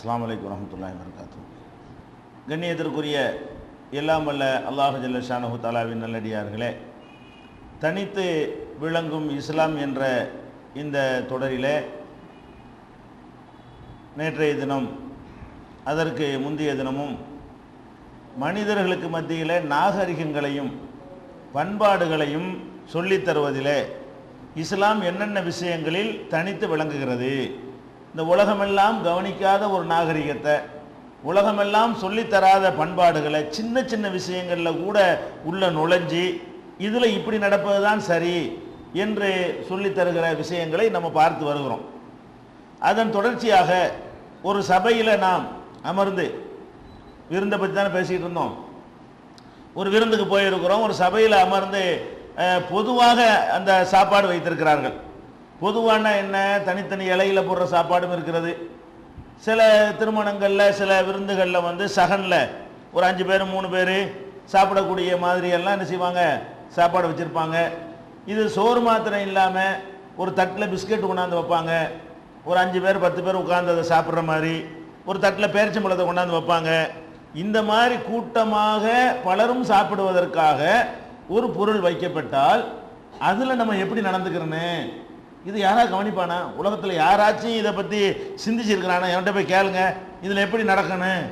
அஸ்ஸலாமு அலைக்கும் வரஹ்மத்துல்லாஹி வபரகாத்துஹு. கண்ணியத்திற்குரிய எல்லாம் வல்ல அல்லாஹ் ஜல்ல ஷானஹு தஆலாவின் நல்லடியார்களே, தனித்து விளங்கும் இஸ்லாம் என்ற இந்த தொடரிலே நேற்றைய தினம் அதற்கு முந்தைய தினமும் மனிதர்களுக்கு மத்தியில் நாகரிகங்களையும் பண்பாடுகளையும் சொல்லித் தருவதிலே இஸ்லாம் என்னென்ன விஷயங்களில் தனித்து விளங்குகிறது, இந்த உலகமெல்லாம் கவனிக்காத ஒரு நாகரிகத்தை, உலகமெல்லாம் சொல்லித்தராத பண்பாடுகளை சின்ன சின்ன விஷயங்களில் கூட உள்ள நுழைஞ்சி இதில் இப்படி நடப்பது தான் சரி என்று சொல்லித்தருகிற விஷயங்களை நம்ம பார்த்து வருகிறோம். அதன் தொடர்ச்சியாக ஒரு சபையில் நாம் அமர்ந்து விருந்தை பற்றி தானே பேசிகிட்டு இருந்தோம். ஒரு விருந்துக்கு போயிருக்கிறோம். ஒரு சபையில் அமர்ந்து பொதுவாக அந்த சாப்பாடு வைத்திருக்கிறார்கள். பொதுவான என்ன, தனித்தனி இலையில் போடுற சாப்பாடும் இருக்கிறது. சில திருமணங்களில் சில விருந்துகளில் வந்து சகனில் ஒரு 5 பேர் 3 பேர் சாப்பிடக்கூடிய மாதிரியெல்லாம் என்ன செய்வாங்க, சாப்பாடு வச்சுருப்பாங்க. இது சோறு மாத்திரம் இல்லாமல் ஒரு தட்டில் பிஸ்கெட் கொண்டாந்து வைப்பாங்க. ஒரு 5 பேர் 10 பேர் உட்கார்ந்து அதை சாப்பிட்ற மாதிரி ஒரு தட்டில் பேரிச்சம்பழத்தை கொண்டாந்து வைப்பாங்க. இந்த மாதிரி கூட்டமாக பலரும் சாப்பிடுவதற்காக ஒரு பொருள் வைக்கப்பட்டால் அதில் நம்ம எப்படி நடந்துக்கிறோன்னு இது யாராவது கவனிப்பானா? உலகத்தில் யாராச்சும் இதை பற்றி சிந்திச்சிருக்கிறானா? என்கிட்ட போய் கேளுங்க, இதில் எப்படி நடக்கணும்,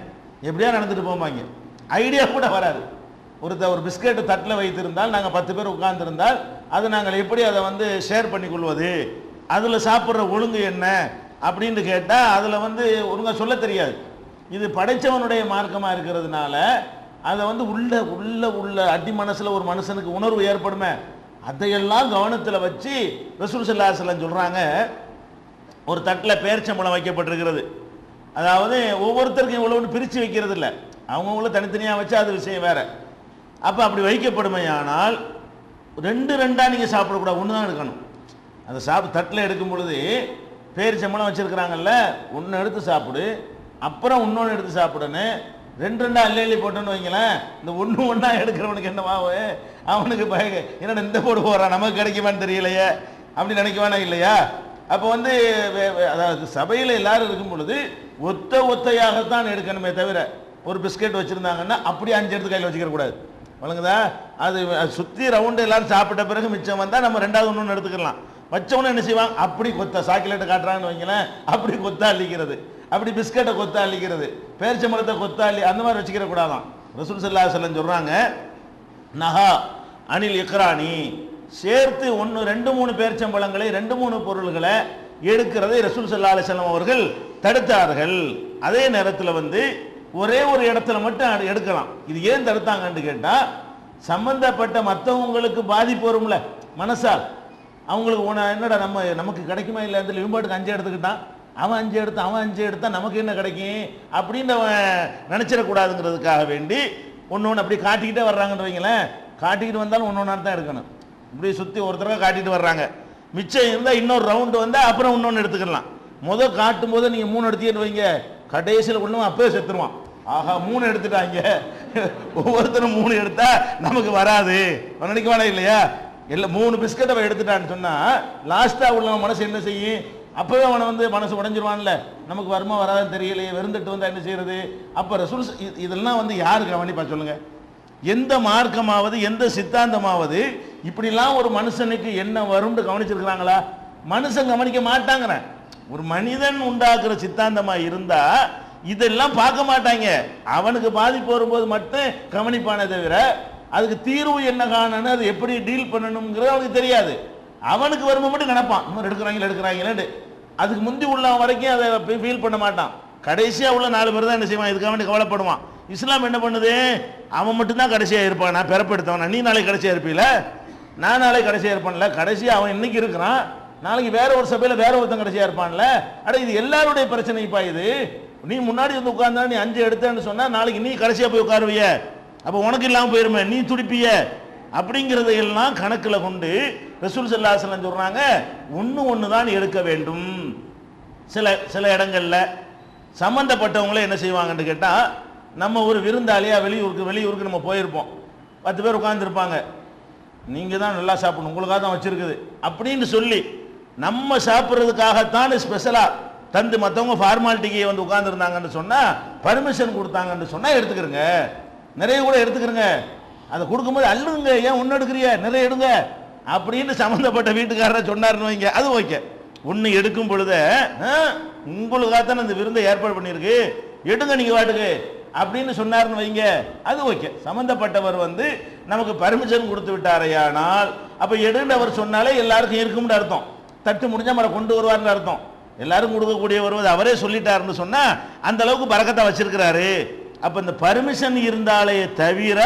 எப்படியா நடந்துட்டு போவாங்க. ஐடியா கூட வராது. ஒரு பிஸ்கெட்டு தட்டில் வைத்திருந்தால் நாங்கள் 10 பேர் உட்கார்ந்துருந்தால் அதை நாங்கள் எப்படி அதை வந்து ஷேர் பண்ணி கொள்வது, அதில் சாப்பிட்ற ஒழுங்கு என்ன அப்படின்னு கேட்டால் அதில் வந்து ஒழுங்காக சொல்ல தெரியாது. இது படைத்தவனுடைய மார்க்கமாக இருக்கிறதுனால அதை வந்து உள்ள அடி மனசில் ஒரு மனுஷனுக்கு உணர்வு ஏற்படுமே, அதையெல்லாம் கவனத்தில் வச்சு ரசூல் ஸல்லல்லாஹு அலைஹி வஸல்லம் சொல்கிறாங்க, ஒரு தட்டில் பேரிச்சம்பழம் வைக்கப்பட்டிருக்கிறது. அதாவது ஒவ்வொருத்தருக்கும் இவ்வளோன்னு பிரித்து வைக்கிறது இல்லை, அவங்கவுங்கள தனித்தனியாக வச்சு அது விஷயம் வேறு. அப்போ அப்படி வைக்கப்படுமையானால் 2 நீங்கள் சாப்பிடக்கூடாது, ஒன்று தான் எடுக்கணும். அந்த தட்டில் எடுக்கும் பொழுது பேரிச்சம்பழம் வச்சுருக்கிறாங்கல்ல, ஒன்று எடுத்து சாப்பிடு, அப்புறம் இன்னொன்று எடுத்து சாப்பிடணும். 2 அள்ளி போட்டோன்னு வைங்களேன், இந்த ஒன்றா எடுக்கிறவனுக்கு என்னவாவு, அவனுக்கு என்னடா இந்த போடு போகிறான், நமக்கு கிடைக்குமான்னு தெரியலையே அப்படி நினைக்குவானா இல்லையா? அப்போ வந்து அதாவது சபையில் எல்லாரும் இருக்கும் பொழுது ஒத்தையாகத்தான் எடுக்கணுமே தவிர, ஒரு பிஸ்கெட் வச்சுருந்தாங்கன்னா அப்படி 5 எடுத்து கையில் வச்சுக்கிற கூடாது. வழங்குதா? அது சுற்றி ரவுண்டு எல்லாரும் சாப்பிட்ட பிறகு மிச்சம் வந்தால் நம்ம 2வது ஒன்று எடுத்துக்கலாம். வச்சவொன்னு என்ன செய்வாங்க, அப்படி சாக்லேட்டை காட்டுறாங்கன்னு வைங்களேன், அப்படி அள்ளிக்கிறது, அப்படி பிஸ்கட்டை அள்ளிக்கிறது, பேரிச்சம்பழத்தை அள்ளி அந்த மாதிரி வச்சுக்கிற கூடாதான். ரசூல் ஸல்லல்லாஹு அலைஹி வஸல்லம் சொல்கிறாங்க, நஹா அனில் இக்ரானி, சேர்த்து 1 2 3 பேரிச்சம்பழங்களை 2 3 பொருள்களை எடுக்கிறதை ரசூல் ஸல்லல்லாஹு அலைஹி வஸல்லம் அவர்கள் தடுத்தார்கள். அதே நேரத்தில் வந்து ஒரே ஒரு இடத்துல மட்டும் எடுக்கலாம். இது ஏன் தடுத்தாங்கன்னு கேட்டால், சம்பந்தப்பட்ட மற்றவங்களுக்கு பாதிப்பு வரும்ல மனசால், அவங்களுக்கு என்னடா நமக்கு கிடைக்குமா இல்லை, அந்த லிம்பாட்டுக்கு 5 எடுத்துக்கிட்டான், அவன் 5 எடுத்தான், அவன் 5 எடுத்தான், நமக்கு என்ன கிடைக்கும் அப்படின்னு அவன் நினச்சிடக்கூடாதுங்கிறதுக்காக வேண்டி ஒன்று அப்படி காட்டிக்கிட்டே வர்றாங்கன்னு வைங்களேன். காட்டிக்கிட்டு வந்தாலும் ஒன்று தான் எடுக்கணும். இப்படி சுற்றி ஒருத்தரங்க காட்டிட்டு வர்றாங்க, மிச்சம் இருந்தால் இன்னொரு ரவுண்டு வந்தால் அப்புறம் இன்னொன்று எடுத்துக்கலாம். காட்டும் போது நீங்கள் 3 எடுத்தீங்கன்னு வைங்க, கடைசியில் ஒன்றும் அப்பவே செத்துருவான். ஆஹா 3 எடுத்துட்டாங்க, ஒவ்வொருத்தரும் 3 எடுத்தா நமக்கு வராது நினைக்க வேணாம் இல்லையா? இல்லை 3 பிஸ்கட்டை எடுத்துட்டான்னு சொன்னால் லாஸ்ட்டாக உள்ள மனசு என்ன செய்யும், அப்போவே அவனை வந்து மனசு உடஞ்சிருவான்ல, நமக்கு வருமா வராதுன்னு தெரியலையே, வெறுந்துட்டு வந்தால் என்ன செய்யறது? அப்போ ரசூல் இதெல்லாம் வந்து யாரு கவனிப்பா சொல்லுங்க? எந்த மார்க்கமாவது எந்த சித்தாந்தமாவது இப்படிலாம் ஒரு மனுஷனுக்கு என்ன வரும்னு கவனிச்சிருக்கிறாங்களா? மனுஷன் கவனிக்க மாட்டாங்கிற. ஒரு மனிதன் உண்டாக்குற சித்தாந்தமாக இருந்தா இதெல்லாம் பார்க்க மாட்டாங்க. அவனுக்கு பாதிப்பு வரும்போது மட்டும் கவனிப்பானே தவிர அதுக்கு தீர்வு என்ன காணணும், அது எப்படி டீல் பண்ணணுங்கிறது அவனுக்கு தெரியாது. அவனுக்கு வரும்போது மட்டும் நினைப்பான், இன்னும் எடுக்கிறாங்களே. அதுக்கு முந்தி உள்ள வரைக்கும் அதை ஃபீல் பண்ண மாட்டான். கடைசியாக உள்ள 4 பேர் தான் என்ன செய்வான், இதுக்காக வேண்டி கவலைப்படுவான். இஸ்லாம் என்ன பண்ணுது, அவன் மட்டும்தான் கடைசியாக இருப்பான். நான் பிறப்படுத்தவன், நீ நாளைக்கு கடைசியாக இருப்பீல, நான் நாளைக்கு கடைசியாக இருப்பான்ல. கடைசியாக அவன் இன்னைக்கு இருக்கிறான், நாளைக்கு வேற ஒரு சபையில் வேற ஒருத்தன் கடைசியாக இருப்பான்ல. இது எல்லாருடைய பிரச்சனைப்பா. இது நீ முன்னாடி வந்து உட்கார்ந்தா நீ 5 எடுத்தேன்னு சொன்னா நாளைக்கு நீ கடைசியாக போய் உட்காருவிய, அப்போ உனக்கு இல்லாமல் போயிருமே, நீ துடிப்பிய அப்படிங்கிறதையெல்லாம் கணக்கில் கொண்டு ரசூல் ஸல்லல்லாஹு அலைஹி வஸல்லம் சொல்றாங்க, ஒன்று தான் எடுக்க வேண்டும். சில இடங்களில் சம்மந்தப்பட்டவங்களே என்ன செய்வாங்கன்னு கேட்டால், நம்ம ஒரு விருந்தாளியாக வெளியூருக்கு நம்ம போயிருப்போம், 10 பேர் உட்காந்துருப்பாங்க, நீங்கள் தான் நல்லா சாப்பிடணும், உங்களுக்காக தான் வச்சுருக்குது அப்படின்னு சொல்லி நம்ம சாப்பிட்றதுக்காகத்தான் ஸ்பெஷலாக தந்து மற்றவங்க ஃபார்மாலிட்டிக்கு வந்து உட்கார்ந்துருந்தாங்கன்னு சொன்னால் பர்மிஷன் கொடுத்தாங்கன்னு சொன்னால் எடுத்துக்கிறங்க, நிறைய கூட எடுத்துக்கிறங்க. அதை கொடுக்கும்போது அள்ளுங்க, ஏன் ஒன்று எடுக்கிறிய, நிறைய எடுங்க அப்படின்னு சம்மந்தப்பட்ட வீட்டுக்காரரை சொன்னார்னு வைங்க, அது ஓகே. ஒன்று எடுக்கும் பொழுது உங்களுக்காகத்தான் இந்த விருந்தை ஏற்பாடு பண்ணியிருக்கு, எடுங்க நீங்கள் வாட்டுக்கு அப்படின்னு சொன்னார்னு வைங்க, அது ஓகே. சம்மந்தப்பட்டவர் வந்து நமக்கு பர்மிஷன் கொடுத்து விட்டாரையானால் அப்போ எடுன்னு அவர் சொன்னாலே எல்லாருக்கும் இருக்கும்னு அர்த்தம். தட்டு முடிஞ்சா மர கொண்டு வருவார்னு அர்த்தம். எல்லாரும் கொடுக்கக்கூடிய வருவது அவரே சொல்லிட்டாருன்னு சொன்னா அந்த அளவுக்கு பரக்கத்தை வச்சிருக்கிறாரு. அப்ப இந்த பர்மிஷன் இருந்தாலே தவிர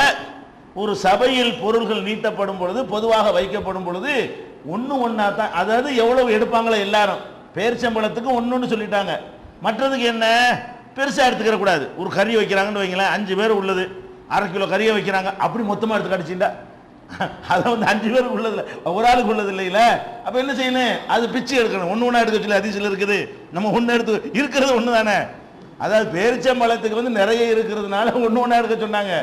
ஒரு சபையில் பொருள்கள் நீட்டப்படும் பொழுது, பொதுவாக வைக்கப்படும் பொழுது ஒன்று ஒன்றா தான், அதாவது எவ்வளவு எடுப்பாங்களோ எல்லாரும். பேரிச்சம்பழத்துக்கு ஒன்று சொல்லிட்டாங்க, மற்றதுக்கு என்ன பெருசாக எடுத்துக்கிற கூடாது. ஒரு கறி வைக்கிறாங்கன்னு வைங்களேன், 5 பேர் உள்ளது, 1/2 கிலோ கறியை வைக்கிறாங்க, அப்படி மொத்தமாக எடுத்து கடிச்சுட்டா அதை வந்து 5 பேருக்கு உள்ளதில்லை, ஒரு ஆளுக்கு உள்ளது இல்லையில. அப்போ என்ன செய்யணும், அது பிச்சு எடுக்கணும். ஒன்று ஒன்றா எடுக்க சொல்லி அதிசயில் இருக்குது, நம்ம ஒன்று எடுத்து இருக்கிறது ஒன்று தானே. அதாவது பேரிச்சம்பழத்துக்கு வந்து நிறைய இருக்கிறதுனால ஒன்று ஒன்றா எடுக்க சொன்னாங்க.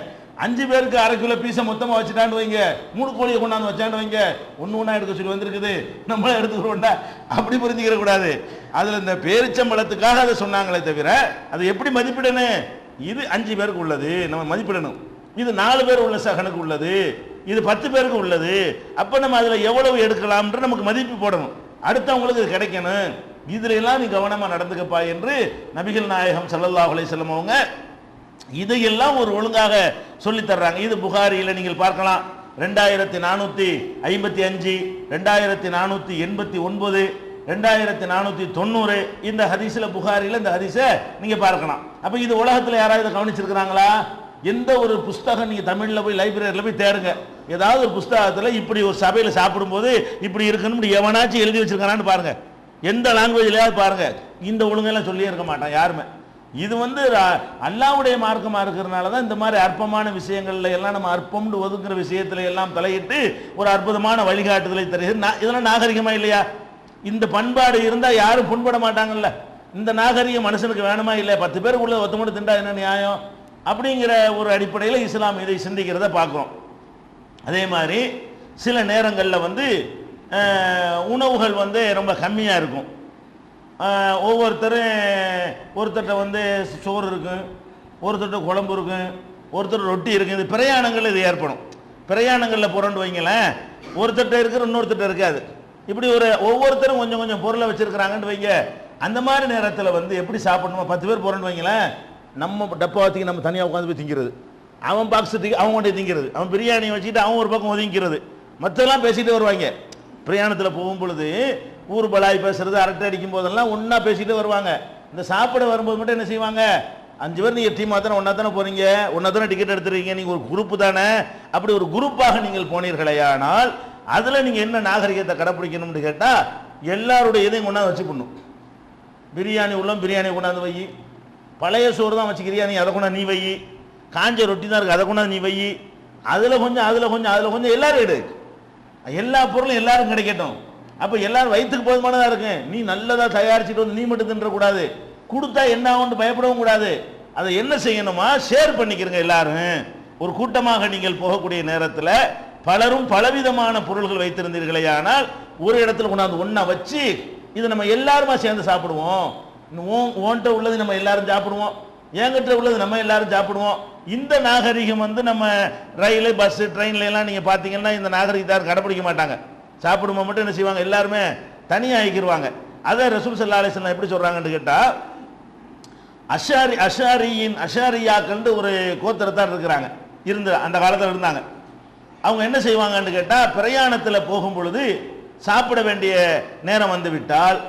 5 பேருக்கு 1/2 கிலோ பீஸை மொத்தமாக வச்சுட்டான்னு வைங்க, 3 கோழியை கொண்டாந்து வச்சான்னு வைங்க, ஒன்று ஒன்றா எடுக்க சொல்லி வந்திருக்குது, நம்மளே எடுத்துக்கிறோம்டா அப்படி புரிஞ்சுக்கிற கூடாது. அதில் இந்த பேரிச்சம்பழத்துக்காக அதை சொன்னாங்களே தவிர அதை எப்படி மதிப்பிடணும், இது 5 பேருக்கு உள்ளது நம்ம மதிப்பிடணும், இது 4 பேர் உள்ள சகனுக்கு உள்ளது, இது 10 பேருக்கு உள்ளது. அப்போ நம்ம அதில் எவ்வளவு எடுக்கலாம்ன்ற நமக்கு மதிப்பு போடணும், அடுத்தவங்களுக்கு இது கிடைக்கணும். இதுல எல்லாம் நீ கவனமாக நடந்துக்கப்பா என்று நபிகள் நாயகம் ஸல்லல்லாஹு அலைஹி வஸல்லம் அவங்க இதையெல்லாம் ஒரு ஒழுங்காக சொல்லி தர்றாங்க. இது புகாரியில் நீங்கள் பார்க்கலாம், 2455, 2489, 2490 இந்த ஹதீஸில், புகாரியில் இந்த ஹதீஸை நீங்க பார்க்கலாம். அப்ப இது உலகத்தில் யாராவது கவனிச்சிருக்கிறாங்களா? எந்த ஒரு புஸ்தகம் நீங்க தமிழில் போய் லைப்ரரியில் போய் தேடுங்க, ஏதாவது ஒரு புஸ்தகத்தில் இப்படி ஒரு சபையில் சாப்பிடும்போது இப்படி இருக்கணும் எவனாச்சும் எழுதி வச்சிருக்கானான்னு பாருங்க, எந்த லாங்குவேஜ்லயாவது பாருங்க. இந்த ஒழுங்கெல்லாம் சொல்லியே இருக்க மாட்டான் யாருமே. இது வந்து அல்லாஹ்வுடைய மார்க்கமாக இருக்கிறதுனால தான் இந்த மாதிரி அற்பமான விஷயங்கள்ல எல்லாம் நம்ம அற்பம்னு ஒதுக்குற விஷயத்துல எல்லாம் தலையிட்டு ஒரு அற்புதமான வழிகாட்டுதலை தருகிறது. இதெல்லாம் நாகரிகமா இல்லையா? இந்த பண்பாடு இருந்தால் யாரும் புண்பட மாட்டாங்கல்ல. இந்த நாகரிக மனுஷனுக்கு வேணுமா இல்லை? 10 பேருக்குள்ள ஒத்தமோடு திண்டா என்ன நியாயம் அப்படிங்கிற ஒரு அடிப்படையில் இஸ்லாம் இதை சிந்திக்கிறத பார்க்குறோம். அதே மாதிரி சில நேரங்களில் வந்து உணவுகள் வந்து ரொம்ப கம்மியாக இருக்கும். ஒவ்வொருத்தரும் ஒருத்தட்ட வந்து சோறு இருக்கும், ஒருத்தட்ட குழம்பு இருக்கும், ஒருத்தர் ரொட்டி இருக்கும். இது பிரயாணங்கள் இது ஏற்படும். பிரயாணங்களில் புரண்டு வைங்களேன், ஒருத்தட்ட இருக்கிற இன்னொருத்தட்ட இருக்காது. இப்படி ஒவ்வொருத்தரும் கொஞ்சம் கொஞ்சம் பொருளை வச்சிருக்கிறாங்கன்னு வைங்க. அந்த மாதிரி நேரத்தில் வந்து எப்படி சாப்பிடணுமா, 10 பேர் புரண்டு வைங்களேன், நம்ம டப்பாவத்துக்கு நம்ம தனியாக உட்காந்து போய் திங்கிறது, அவன் பாக்ஸத்துக்கு அவன் கொண்டே திங்கிறது, அவன் பிரியாணி வச்சுக்கிட்டு அவன் ஒரு பக்கம் ஒதுங்கிறது, மற்றெல்லாம் பேசிகிட்டு வருவாங்க. பிரயாணத்தில் போகும் பொழுது ஊர் பலாய் பேசுறது, அரட்டை அடிக்கும் போதெல்லாம் ஒன்றா பேசிட்டு வருவாங்க. இந்த சாப்பிட வரும்போது மட்டும் என்ன செய்வாங்க, 5 பேர் நீங்கள் டீமாக தானே ஒன்றா தானே போகிறீங்க, ஒன்றா தானே டிக்கெட் எடுத்துருக்கீங்க, நீங்கள் ஒரு குரூப்பு தானே. அப்படி ஒரு குரூப்பாக நீங்கள் போனீர்களேயானால் அதில் நீங்கள் என்ன நாகரிகத்தை கடைப்பிடிக்கணும்னு கேட்டால் எல்லாருடைய இதையும் கொண்டாந்து வச்சு பண்ணும். பிரியாணி உள்ளம் பிரியாணி கொண்டாந்து வை, பழைய சோறு தான் வச்சுக்கிறியா நீ அதை கொண்டாந்து நீ வை, காஞ்ச ரொட்டி தான் இருக்குது அதை கொண்டாந்து நீ வை, அதில் கொஞ்சம் அதில் கொஞ்சம் அதில் கொஞ்சம் எல்லாரும் எடு, எல்லா பொருளும் எல்லாரும் கிடைக்கட்டும். அப்போ எல்லாரும் வயிற்றுக்கு போதுமானதாக இருக்கு. நீ நல்லதாக தயாரிச்சுட்டு வந்து நீ மட்டும் தின்றக்கூடாது, கொடுத்தா என்ன ஆகும்னு பயப்படவும் கூடாது. அதை என்ன செய்யணுமா, ஷேர் பண்ணிக்கிறங்க எல்லாரும். ஒரு கூட்டமாக நீங்கள் போகக்கூடிய நேரத்தில் பலரும் பலவிதமான பொருள்கள் வைத்திருந்தீர்களே, ஆனால் ஒரு இடத்துல கொண்டாந்து ஒன்றா வச்சு இது நம்ம எல்லாருமா சேர்ந்து சாப்பிடுவோம். ஓன்ட்ட உள்ளது நம்ம எல்லாரும் சாப்பிடுவோம், என்கிட்ட உள்ளது நம்ம எல்லாரும் சாப்பிடுவோம். இந்த நாகரிகம் வந்து நம்ம ரயில் பஸ் ட்ரெயின்ல எல்லாம் நீங்க பார்த்தீங்கன்னா இந்த நாகரிகத்தார் கடைப்பிடிக்க மாட்டாங்க. சாப்பிடும்போது மட்டும் என்ன செய்வாங்க, எல்லாருமே தனியாக ஆகிக்கிடுவாங்க. அதை ரசூல் ஸல்லல்லாஹு அலைஹி வஸல்லம் எப்படி சொல்றாங்கன்னு கேட்டால், அஷாரியாக்கள் ஒரு கோத்திரத்தார் இருக்கிறாங்க, இருந்து அந்த காலத்தில் இருந்தாங்க. அவங்க என்ன செய்வாங்கன்னு கேட்டால், பிரயாணத்தில் போகும் பொழுது சாப்பிட வேண்டிய நேரம் வந்து விட்டால்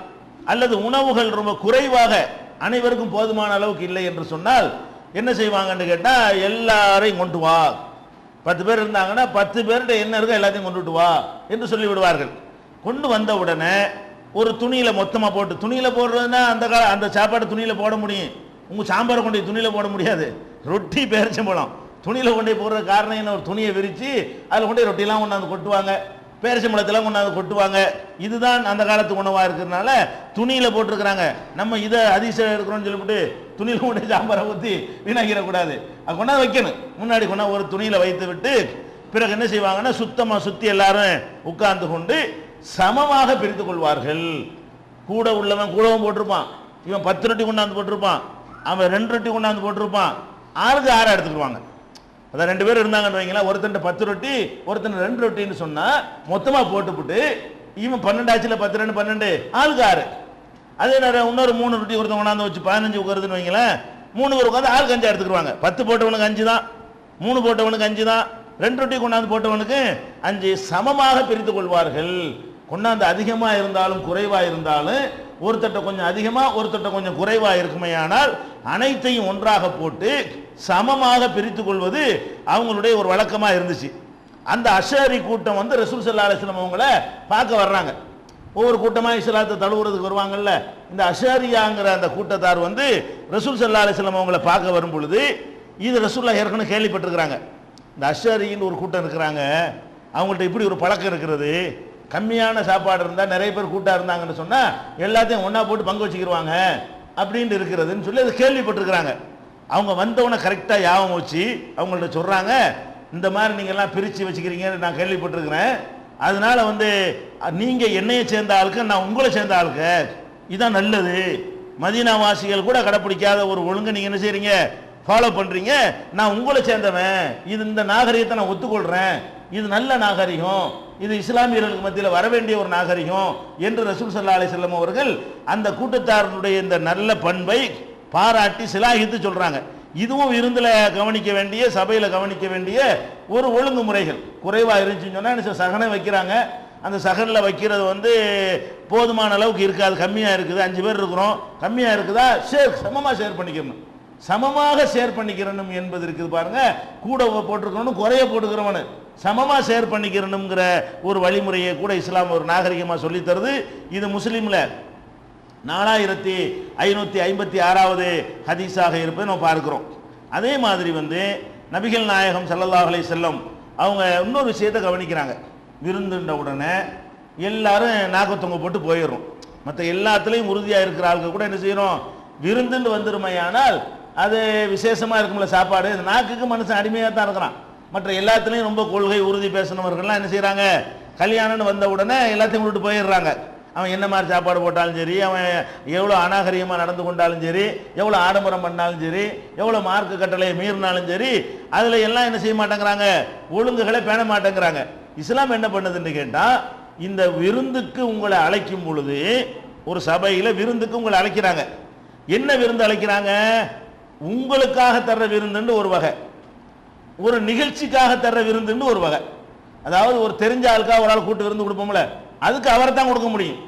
அல்லது உணவுகள் ரொம்ப குறைவாக அனைவருக்கும் போதுமான அளவுக்கு இல்லை என்று சொன்னால் என்ன செய்வாங்கன்னு கேட்டால், எல்லாரையும் கொண்டு வா. 10 பேர் இருந்தாங்கன்னா 10 பேர்கிட்ட என்ன இருக்கோ எல்லாத்தையும் கொண்டுட்டு வா என்று சொல்லி விடுவார்கள். கொண்டு வந்த உடனே ஒரு துணியில் மொத்தமாக போட்டு, துணியில் போடுறதுன்னா அந்த சாப்பாடு துணியில் போட முடியும், உங்கள் சாம்பாரை கொண்டு துணியில் போட முடியாது. ரொட்டி பேரிச்சம்பழம் துணியில் கொண்டு போடுற காரணம் என்ன, ஒரு துணியை விரித்து அதில் கொண்டு ரொட்டிலாம் கொண்டாந்து கொட்டுவாங்க, பேரிச்சம்பழத்தெல்லாம் கொண்டாந்து கொட்டுவாங்க. இதுதான் அந்த காலத்து உணவாக இருக்கிறதுனால துணியில் போட்டிருக்கிறாங்க. நம்ம இதை அதிசயம் இருக்கிறோம்னு சொல்லிவிட்டு துணியில் கொண்டு சாம்பாரை ஊற்றி வீணாக்கிடக்கூடாது, அது கொண்டாந்து வைக்கணும். முன்னாடி கொண்டாந்து ஒரு துணியில் வைத்து விட்டு பிறகு என்ன செய்வாங்கன்னா சுத்தமாக சுற்றி எல்லாரும் உட்கார்ந்து கொண்டு சமமாக பிரித்து கொள்வார்கள். கூட உள்ளவன் கூடவும் போட்டிருப்பான், இவன் 10 ரொட்டி கொண்டாந்து போட்டிருப்பான், அவன் 2 ரொட்டி கொண்டாந்து போட்டிருப்பான், ஆளுக்கு 6 எடுத்துக்கிடுவாங்க. அதான் 2 பேர் இருந்தாங்கன்னு வைங்களா, ஒருத்தன் 10 ரொட்டி ஒருத்தன் 2 ரொட்டின்னு சொன்னா மொத்தமா போட்டுப்புட்டு இவன் 12 ஆச்சுல, 10 2 12, ஆளுக்கு 6. அதே நேரம் இன்னொரு 3 ரொட்டி ஒருத்தன் கொண்டாந்து வச்சு 15 உட்காருதுன்னு வைங்களேன், 3 பேர் உட்காந்து ஆளுக்கு 5 எடுத்துக்கிடுவாங்க. 10 போட்டவனுக்கு 5 தான், 3 போட்டவனுக்கு 5 தான், 2 ரொட்டி கொண்டாந்து போட்டவனுக்கு 5, சமமாக பிரித்து கொள்வார்கள். கொண்டாந்து அதிகமாக இருந்தாலும் குறைவாக இருந்தாலும் ஒருத்தட்ட கொஞ்சம் அதிகமாக ஒருத்தட்ட கொஞ்சம் குறைவாக இருக்குமே, ஆனால் அனைத்தையும் ஒன்றாக போட்டு சமமாக பிரித்து கொள்வது அவங்களுடைய ஒரு வழக்கமாக இருந்துச்சு. அந்த அஷாரி கூட்டம் வந்து ரசூல் ஸல்லல்லாஹு அலைஹி வஸல்லம் அவங்கள பார்க்க வர்றாங்க. ஒவ்வொரு கூட்டமாக இஸ்லாத்தை தழுவுறதுக்கு வருவாங்கல்ல, இந்த அஷாரியாங்கிற அந்த கூட்டத்தார் வந்து ரசூல் ஸல்லல்லாஹு அலைஹி வஸல்லம் அவங்கள பார்க்க வரும் பொழுது, இது ரசூலுல்லாஹ் ஏற்கனவே கேள்விப்பட்டிருக்கிறாங்க. இந்த அஷாரின்னு ஒரு கூட்டம் இருக்கிறாங்க, அவங்கள்ட்ட இப்படி ஒரு பழக்கம் இருக்கிறது, கம்மியான சாப்பாடு இருந்தால் நிறைய பேர் கூட்டாக இருந்தாங்கன்னு சொன்னால் எல்லாத்தையும் ஒன்றா போட்டு பங்கு வச்சுக்கிடுவாங்க அப்படின்ட்டு இருக்கிறதுன்னு சொல்லி அதை கேள்விப்பட்டிருக்கிறாங்க. அவங்க வந்தவனை கரெக்டாக யாபகம் வச்சு அவங்கள்ட்ட சொல்கிறாங்க, இந்த மாதிரி நீங்கள்லாம் பிரித்து வச்சுக்கிறீங்கன்னு நான் கேள்விப்பட்டிருக்கிறேன், அதனால வந்து நீங்கள் என்னையை சேர்ந்த ஆளுக்கு நான் உங்களை சேர்ந்த ஆளுக்கு, இதுதான் நல்லது. மதீனா வாசிகள் கூட கடைப்பிடிக்காத ஒரு ஒழுங்கு நீங்கள் என்ன செய்கிறீங்க, ஃபாலோ பண்ணுறீங்க, நான் உங்களை சேர்ந்தவன், இது இந்த நாகரிகத்தை நான் ஒத்துக்கொள்கிறேன், இது நல்ல நாகரிகம், இது இஸ்லாமியர்களுக்கு மத்தியில் வர வேண்டிய ஒரு நாகரிகம் என்று ரசூல் ஸல்லல்லாஹு அலைஹி வஸல்லம் அவர்கள் அந்த கூட்டத்தாருடைய இந்த நல்ல பண்பை பாராட்டி சிலாகித்து சொல்றாங்க. இதுவும் விருந்தில் கவனிக்க வேண்டிய, சபையில் கவனிக்க வேண்டிய ஒரு ஒழுங்குமுறைகள். குறைவாக இருந்துச்சுன்னு சொன்னால் சகனை வைக்கிறாங்க, அந்த சகனில் வைக்கிறது வந்து போதுமான அளவுக்கு இருக்காது, கம்மியாக இருக்குது, 5 பேர் இருக்கிறோம், கம்மியாக இருக்குதா, சமமாக ஷேர் பண்ணிக்கணும், சமமாக ஷேர் பண்ணிக்கிறணும் என்பது இருக்குது பாருங்க. கூட போட்டிருக்கணும், குறைய போட்டுக்கிறவனு சமமாக ஷேர் பண்ணிக்கிறணுங்கிற ஒரு வழிமுறையை கூட இஸ்லாம் ஒரு நாகரிகமாக சொல்லி தருது. இது முஸ்லீமில் 4556வது ஹதீஸாக இருப்பதை நம்ம பார்க்கிறோம். அதே மாதிரி வந்து நபிகள் நாயகம் ஸல்லல்லாஹு அலைஹி வஸல்லம் அவங்க இன்னொரு விஷயத்தை கவனிக்கிறாங்க. விருந்துன்ற உடனே எல்லாரும் நாக்கத்தொங்க போட்டு போயிடுறோம். மற்ற எல்லாத்துலேயும் உறுதியாக இருக்கிற ஆளுக்கு கூட என்ன செய்யறோம், விருந்துன்னு வந்துருமையானால் அது விசேஷமாக இருக்கும்ல சாப்பாடு, நாக்குக்கு மனுஷன் அடிமையாக தான் இருக்கிறான். மற்ற எல்லாத்துலேயும் ரொம்ப கொள்கை உறுதி பேசினவர்கள்லாம் என்ன செய்கிறாங்க, கல்யாணம்னு வந்த உடனே எல்லாத்தையும் விட்டுட்டு போயிடுறாங்க. அவன் என்ன மாதிரி சாப்பாடு போட்டாலும் சரி, அவன் எவ்வளோ அநாகரிகமாக நடந்து கொண்டாலும் சரி, எவ்வளோ ஆடம்பரம் பண்ணாலும் சரி, எவ்வளோ மார்க்கு கட்டளையை மீறினாலும் சரி, அதில் எல்லாம் என்ன செய்ய மாட்டேங்கிறாங்க, ஒழுங்குகளை பேண மாட்டேங்கிறாங்க. இஸ்லாம் என்ன பண்ணுதுன்னு கேட்டால், இந்த விருந்துக்கு உங்களை அழைக்கும் பொழுது, ஒரு சபையில் விருந்துக்கு உங்களை அழைக்கிறாங்க, என்ன விருந்து அழைக்கிறாங்க, உங்களுக்காக தர்ற விருந்துன்னு ஒரு வகை, ஒரு நிகழ்ச்சிக்காக தர்ற விருந்துன்னு ஒரு வகை. அதாவது ஒரு தெரிஞ்ச ஆளுக்காக ஒரு ஆள் கூட்டு விருந்து கொடுப்போம்ல, அதுக்கு அவரை தான் கொடுக்க முடியும்.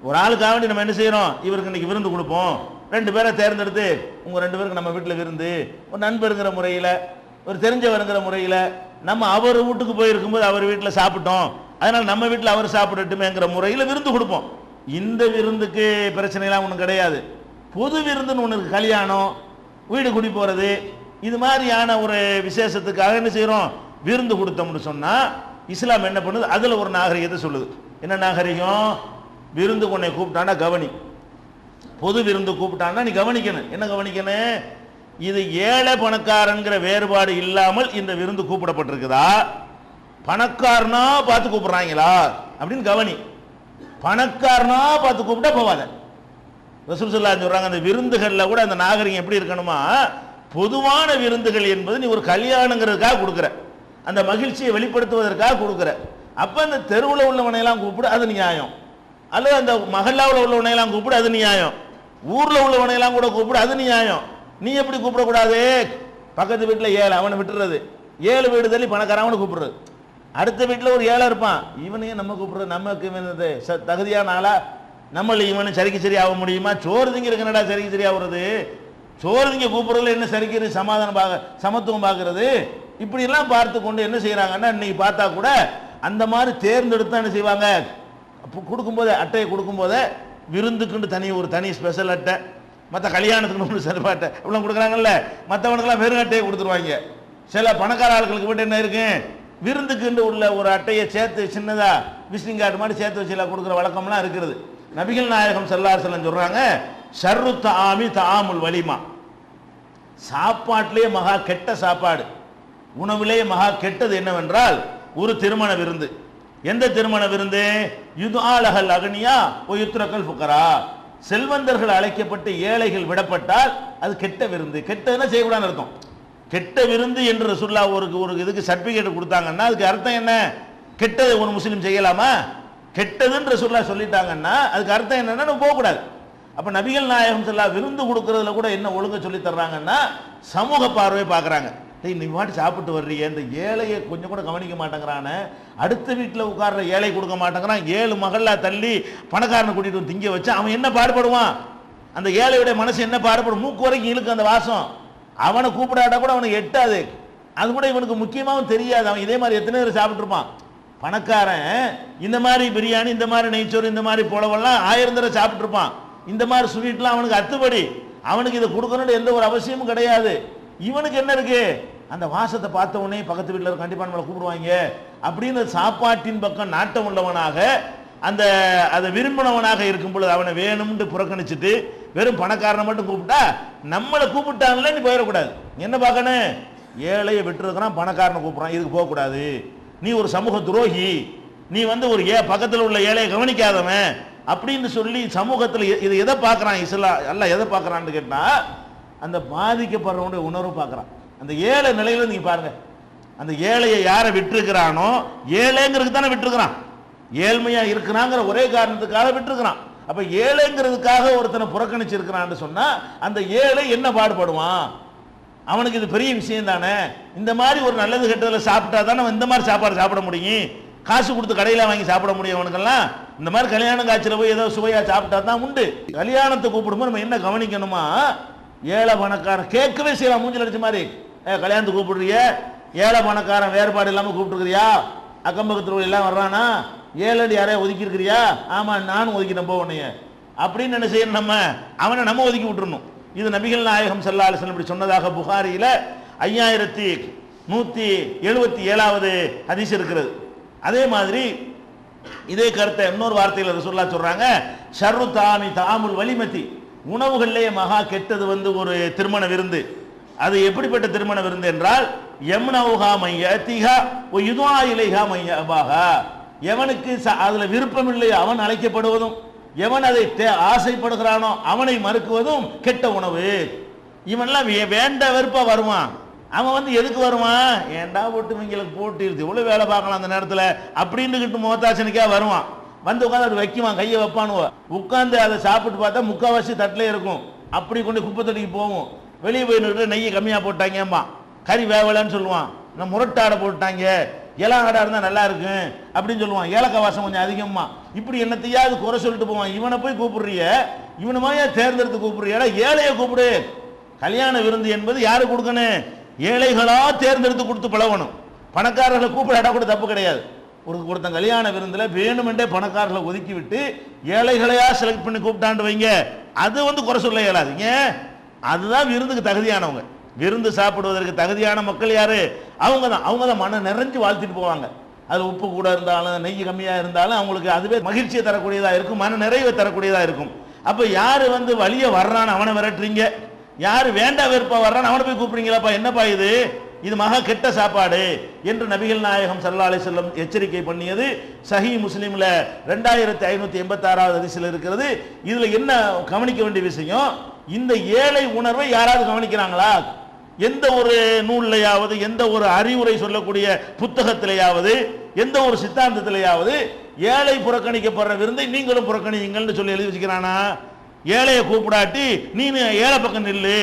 ஒரு ஆளுக்காக வேண்டி நம்ம என்ன செய்யறோம், இவருக்கு இன்னைக்கு விருந்து கொடுப்போம், 2 பேரை தேர்ந்தெடுத்து உங்க 2 பேருக்கு நம்ம வீட்டில் விருந்து, ஒரு நண்பருங்கிற முறையில், ஒரு தெரிஞ்சவருங்கிற முறையில், நம்ம அவர் வீட்டுக்கு போயிருக்கும்போது அவர் வீட்டில் சாப்பிட்டோம், அதனால நம்ம வீட்டில் அவர் சாப்பிடட்டுமேங்கிற முறையில் விருந்து கொடுப்போம். இந்த விருந்துக்கு பிரச்சனைலாம் ஒன்றும் கிடையாது. பொது விருந்துன்னு ஒன்று இருக்கு, கல்யாணம், வீடு குடி போகிறது, இது மாதிரியான ஒரு விசேஷத்துக்காக என்ன செய்கிறோம், விருந்து கொடுத்தோம்னு சொன்னால் இஸ்லாம் என்ன பண்ணுது, அதில் ஒரு நாகரிகத்தை சொல்லுது. என்ன நாகரிகம், விருந்து உன்னை கூப்பிட்டானா கவனி, பொது விருந்து கூப்பிட்டான்னா நீ கவனிக்கணும். என்ன கவனிக்கணும், இது ஏழை பணக்காரங்கிற வேறுபாடு இல்லாமல் இந்த விருந்து கூப்பிடப்பட்டிருக்குதா, பணக்காரனா பார்த்து கூப்பிடுறாங்களா அப்படின்னு கவனி. பணக்காரனா பார்த்து கூப்பிட்டா போவாத. ரசூல் ஸல்லல்லாஹு அலைஹி சொல்றாங்க, அந்த விருந்துகளில் கூட அந்த நாகரிகம் எப்படி இருக்கணுமா, பொதுவான விருந்துகள் என்பது நீ ஒரு கல்யாணங்கிறதுக்காக கொடுக்குற, அந்த மகிழ்ச்சியை வெளிப்படுத்துவதற்காக கொடுக்குற, அப்போ அந்த தெருவில் உள்ளவனையெல்லாம் கூப்பிடு, அது நியாயம். அல்லது அந்த மஹல்லாவில் உள்ளவனையெல்லாம் கூப்பிடு, அது நியாயம். ஊரில் உள்ளவனையெல்லாம் கூட கூப்பிடு, அது நியாயம். நீ எப்படி கூப்பிடக்கூடாது, பக்கத்து வீட்டில் 7 அவனை விட்டுறது, 7 வீடு தள்ளி பணக்காரவனை கூப்பிடுறது, அடுத்த வீட்டில் ஒரு 7 இருப்பான், இவனையும் நம்ம கூப்பிடுறது, நமக்கு தகுதியான ஆளா, நம்மள இவனு சரிக்கு சரி ஆக முடியுமா, சோறு திங்க இருக்கனடா சரிக்கு சரி ஆகுறது, சோறு திங்க கூப்பிடுறதுல என்ன சரிக்கிறது, சமத்துவம் பார்க்கறது, இப்படிலாம் பார்த்து கொண்டு என்ன செய்யறாங்கன்னா, இன்னைக்கு பார்த்தா கூட அந்த மாதிரி தேர்ந்தெடுத்து என்ன செய்வாங்க, கொடுக்கும்போது அட்டையை கொடுக்கும்போதே விருந்துக்குன்னு ஒரு தனி ஸ்பெஷல் அட்டை, மற்ற கல்யாணத்துக்கு ஒன்று சிறப்பு அட்டை இவ்வளோ கொடுக்குறாங்கல்ல, மற்றவனுக்கெல்லாம் வெறும் அட்டையை கொடுத்துருவாங்க. சில பணக்கார ஆட்களுக்கு மட்டும் என்ன இருக்கு, விருந்துக்குன்னு உள்ள ஒரு அட்டையை சேர்த்து சின்னதா விசிட்டிங் கார்டு மாதிரி சேர்த்து வச்சு கொடுக்குற வழக்கம்லாம் இருக்கிறது. நபிகள் நாயகம் ஸல்லல்லாஹு அலைஹி வஸல்லம் சொல்றாங்க, ஷர்ரு தஆமி தஆமுல் வலிமா, சாப்பாட்டிலேயே மகா கெட்ட சாப்பாடு, உணவிலேயே மகா கெட்டது என்னவென்றால் ஒரு திருமண விருந்து. எந்த திருமண விருந்து, யுதுஆலஹல் அக்னியா வ யுத்ரகல் ஃபுகரா, செல்வந்தர்கள் அழைக்கப்பட்டு ஏழைகள் விடப்பட்டால் அது கெட்ட விருந்து. கெட்டதுன்னா செய்யக்கூடாதுன்னு அர்த்தம். கெட்ட விருந்து என்று ரசூலுல்லாஹ் ஒரு இதுக்கு சர்டிபிகேட் கொடுத்தாங்கன்னா அதுக்கு அர்த்தம் என்ன? கெட்டதை ஒரு முஸ்லீம் செய்யலாமா? கெட்டதுன்னு ரசூலுல்லாஹ் சொல்லிட்டாங்கன்னா அதுக்கு அர்த்தம் என்னன்னா நம்ம போகக்கூடாது. அப்ப நபிகள் நாயகம் ஸல்லல்லாஹு விருந்து கொடுக்கறதுல கூட என்ன ஒழுங்கு சொல்லி தர்றாங்கன்னா சமூக பார்வை பார்க்கறாங்க. நீ மாட்டி சாப்பிட்டு வர்றீங்க, இந்த ஏழையை கொஞ்சம் கூட கவனிக்க மாட்டேங்கிறானே, அடுத்த வீட்டில் உட்கார்ற ஏழை கொடுக்க மாட்டேங்கிறான், 7 மகள்ல தள்ளி பணக்காரனை கூட்டிட்டு வந்து திங்க வச்சு அவன் என்ன பாடுபடுவான்? அந்த ஏழையுடைய மனசு என்ன பாடுபடும்? மூக்கு வரைக்கும் இழுக்கு அந்த வாசம். அவனை கூப்பிடாட்டா கூட அவனுக்கு எட்டாது. அது கூட இவனுக்கு முக்கியமாகவும் தெரியாது. அவன் இதே மாதிரி எத்தனை பேர் சாப்பிட்டு இருப்பான். பணக்காரன் இந்த மாதிரி பிரியாணி, இந்த மாதிரி நெய்ச்சோறு, இந்த மாதிரி புலவெல்லாம் 1000 தடவை சாப்பிட்டு இருப்பான். இந்த மாதிரி ஸ்வீட்லாம் அவனுக்கு அத்துப்படி. அவனுக்கு இதை கொடுக்கணும்னு எந்த ஒரு அவசியமும் கிடையாது. இவனுக்கு என்ன இருக்கு? அந்த வாசத்தை பார்த்த உடனே பக்கத்து வீட்டில் கண்டிப்பாக நம்மளை கூப்பிடுவாங்க அப்படின்னு சாப்பாட்டின் பக்கம் நாட்டம் உள்ளவனாக அந்த அதை விரும்பினவனாக இருக்கும் பொழுது அவனை வேணும்னு புறக்கணிச்சுட்டு வெறும் பணக்காரனை மட்டும் கூப்பிட்டா நம்மளை கூப்பிட்டாங்களே நீ போயிடக்கூடாது. என்ன பார்க்கணும்? ஏழையை விட்டுருக்கிறான், பணக்காரனை கூப்பிட்றான், இதுக்கு போகக்கூடாது. நீ ஒரு சமூக துரோகி, நீ ஒரு பக்கத்தில் உள்ள ஏழையை கவனிக்காதவன் அப்படின்னு சொல்லி சமூகத்தில் இதை எதை பார்க்குறான் இஸ்லாம்? எல்லாம் எதை பார்க்குறான்னு கேட்டால் அந்த பாதிக்கப்படுறவனுடைய உணர்வு பார்க்குறான். அந்த ஏழை நிலையில நீங்க பாருங்க, அந்த ஏழையை யாரை விட்டுருக்கிறானோ, ஏழைங்கிறதுக்கு தானே விட்டுருக்கிறான், ஏழ்மையா இருக்கிறாங்கிற ஒரே காரணத்துக்காக விட்டுருக்கிறான். அப்ப ஏழைங்கிறதுக்காக ஒருத்தனை புறக்கணிச்சிருக்கிறான்னு சொன்னா அந்த ஏழை என்ன பாடுபடுவான்? அவனுக்கு இது பெரிய விஷயம் தானே. இந்த மாதிரி ஒரு நல்லது கெட்டதில் சாப்பிட்டா தானே இந்த மாதிரி சாப்பாடு சாப்பிட முடியும். காசு கொடுத்து கடையில் வாங்கி சாப்பிட முடியும் அவனுக்கெல்லாம். இந்த மாதிரி கல்யாணம் காட்சியில் போய் ஏதோ சுவையா சாப்பிட்டா தான் உண்டு. கல்யாணத்தை கூப்பிடும்போது நம்ம என்ன கவனிக்கணுமா? ஏழை பணக்காரன் கேட்கவே செய்யலாம், மூஞ்சில் அடிச்ச மாதிரி. கல்யாணத்துக்கு கூப்பிடுறிய, ஏழை பணக்காரன் வேறுபாடு இல்லாமல் கூப்பிட்டுருக்கிறியா? அக்கம் பக்கத்தில் எல்லாம் வர்றானா? 7 அடி யாரையா ஒதுக்கி இருக்கிறியா? ஆமா நானும் ஒதுக்கிட்டேன் போவனைய அப்படின்னு என்ன செய்யணும்? அவனை நம்ம ஒதுக்கி விட்டுறணும். இது நபிகள் நாயகம் ஸல்லல்லாஹு அலைஹி வஸல்லம் இப்படி சொன்னதாக புகாரியில 5177வது ஹதீஸ் இருக்கிறது. அதே மாதிரி இதே கருத்தை இன்னொரு வார்த்தையில் ரசூலுல்லாஹ் சொல்றாங்க, ஷர்ரு தாமி தாமுல் வலிமதி, உணவுகளிலேயே மகா கெட்டது ஒரு திருமண விருந்து. அது எப்படிப்பட்ட திருமண விருந்து என்றால் யம்னவுஹா மையதிஹா வ யுதுஆ இலைஹா மையபாஹா, எவனுக்கு அதுல விருப்பம் இல்லை அவன் அழைக்கப்படுவதும், எவன் அதை ஆசைப்படுகிறானோ அவனை மறுக்குவதும் கெட்ட உணவு. இவன்லாம் வேண்ட வெறுப்பா வருவான். அவன் எதுக்கு வருவான்? ஏண்டா போட்டுவங்களுக்கு போட்டு இவ்வளவு வேலை பார்க்கலாம் அந்த நேரத்தில் அப்படின்னுக்கிட்டு முகத்தாசனிக்கா வருவான். உட்காந்து அது வைக்குவான், கையை வைப்பானுவோ, உட்காந்து அதை சாப்பிட்டு பார்த்தா முக்கால்வாசி தட்டிலே இருக்கும். அப்படி கொண்டு குப்பை தொட்டிக்கு போவோம். வெளியே போய் நின்று நெய்யை கம்மியாக போட்டாங்கம்மா, கறி வேவலன்னு சொல்லுவான். நான் முரட்டாடை போட்டாங்க, இலை ஆடா இருந்தால் நல்லா இருக்கும் அப்படின்னு சொல்லுவான். ஏலக்காய் வாசம் கொஞ்சம் அதிகமா. இப்படி என்னத்தையாவது குறை சொல்லிட்டு போவான். இவனை போய் கூப்பிடுறிய, இவனை மாதிரியா தேர்ந்தெடுத்து கூப்பிடுறியா? ஏழையை கூப்பிடு. கல்யாண விருந்து என்பது யாரு கொடுக்கணும்? ஏழைகளா தேர்ந்தெடுத்து கொடுத்து பழகணும். பணக்காரர்களை கூப்பிடாட்டா கூட தப்பு கிடையாது. ஒருத்தன் கல்யாண விருந்தில் வேணுமென்றே பணக்காரர்களை ஒதுக்கி விட்டு ஏழைகளையா செலக்ட் பண்ணி கூப்பிட்டாண்டு வைங்க, அது குறை சொல்ல இயலாதுங்க. அதுதான் விருந்துக்கு தகுதியானவங்க. விருந்து சாப்பிடுவதற்கு தகுதியான மக்கள் யாரு? அவங்க தான் மன நிறைஞ்சு வாழ்த்திட்டு போவாங்க. அது உப்பு கூட இருந்தாலும் நெய் கம்மியாக இருந்தாலும் அவங்களுக்கு அதுவே மகிழ்ச்சியை தரக்கூடியதாக இருக்கும், மன நிறைவை தரக்கூடியதாக இருக்கும். அப்போ யார் வழியை வர்றான்னு அவனை விரட்டுறீங்க, யார் வேண்டா வெறுப்பா வர்றான்னு அவனை போய் கூப்பிடுறீங்களாப்பா? என்னப்பா இது மகா கெட்ட சாப்பாடு என்று நபிகள் நாயகம் ஸல்லல்லாஹு அலைஹி வஸல்லம் எச்சரிக்கை பண்ணியது சஹீஹ் முஸ்லிம்ல 2586வது ஹதீஸில் இருக்கிறது. இதுல என்ன கவனிக்க வேண்டிய விஷயம்? இந்த ஏழை உணர்வை யாராவது கவனிக்கிறாங்களா? எந்த ஒரு நூல்லையாவது, எந்த ஒரு அறிவுரை சொல்லக்கூடிய புத்தகத்திலேயாவது, எந்த ஒரு சித்தாந்தத்திலேயாவது ஏழை புறக்கணிக்கப்படுற விருந்தை நீங்களும் புறக்கணிங்கள்னு சொல்லி எழுதி வச்சுக்கிறானா? ஏழையை கூப்பிடாட்டி நீ ஏழை பக்கம் நில்லு,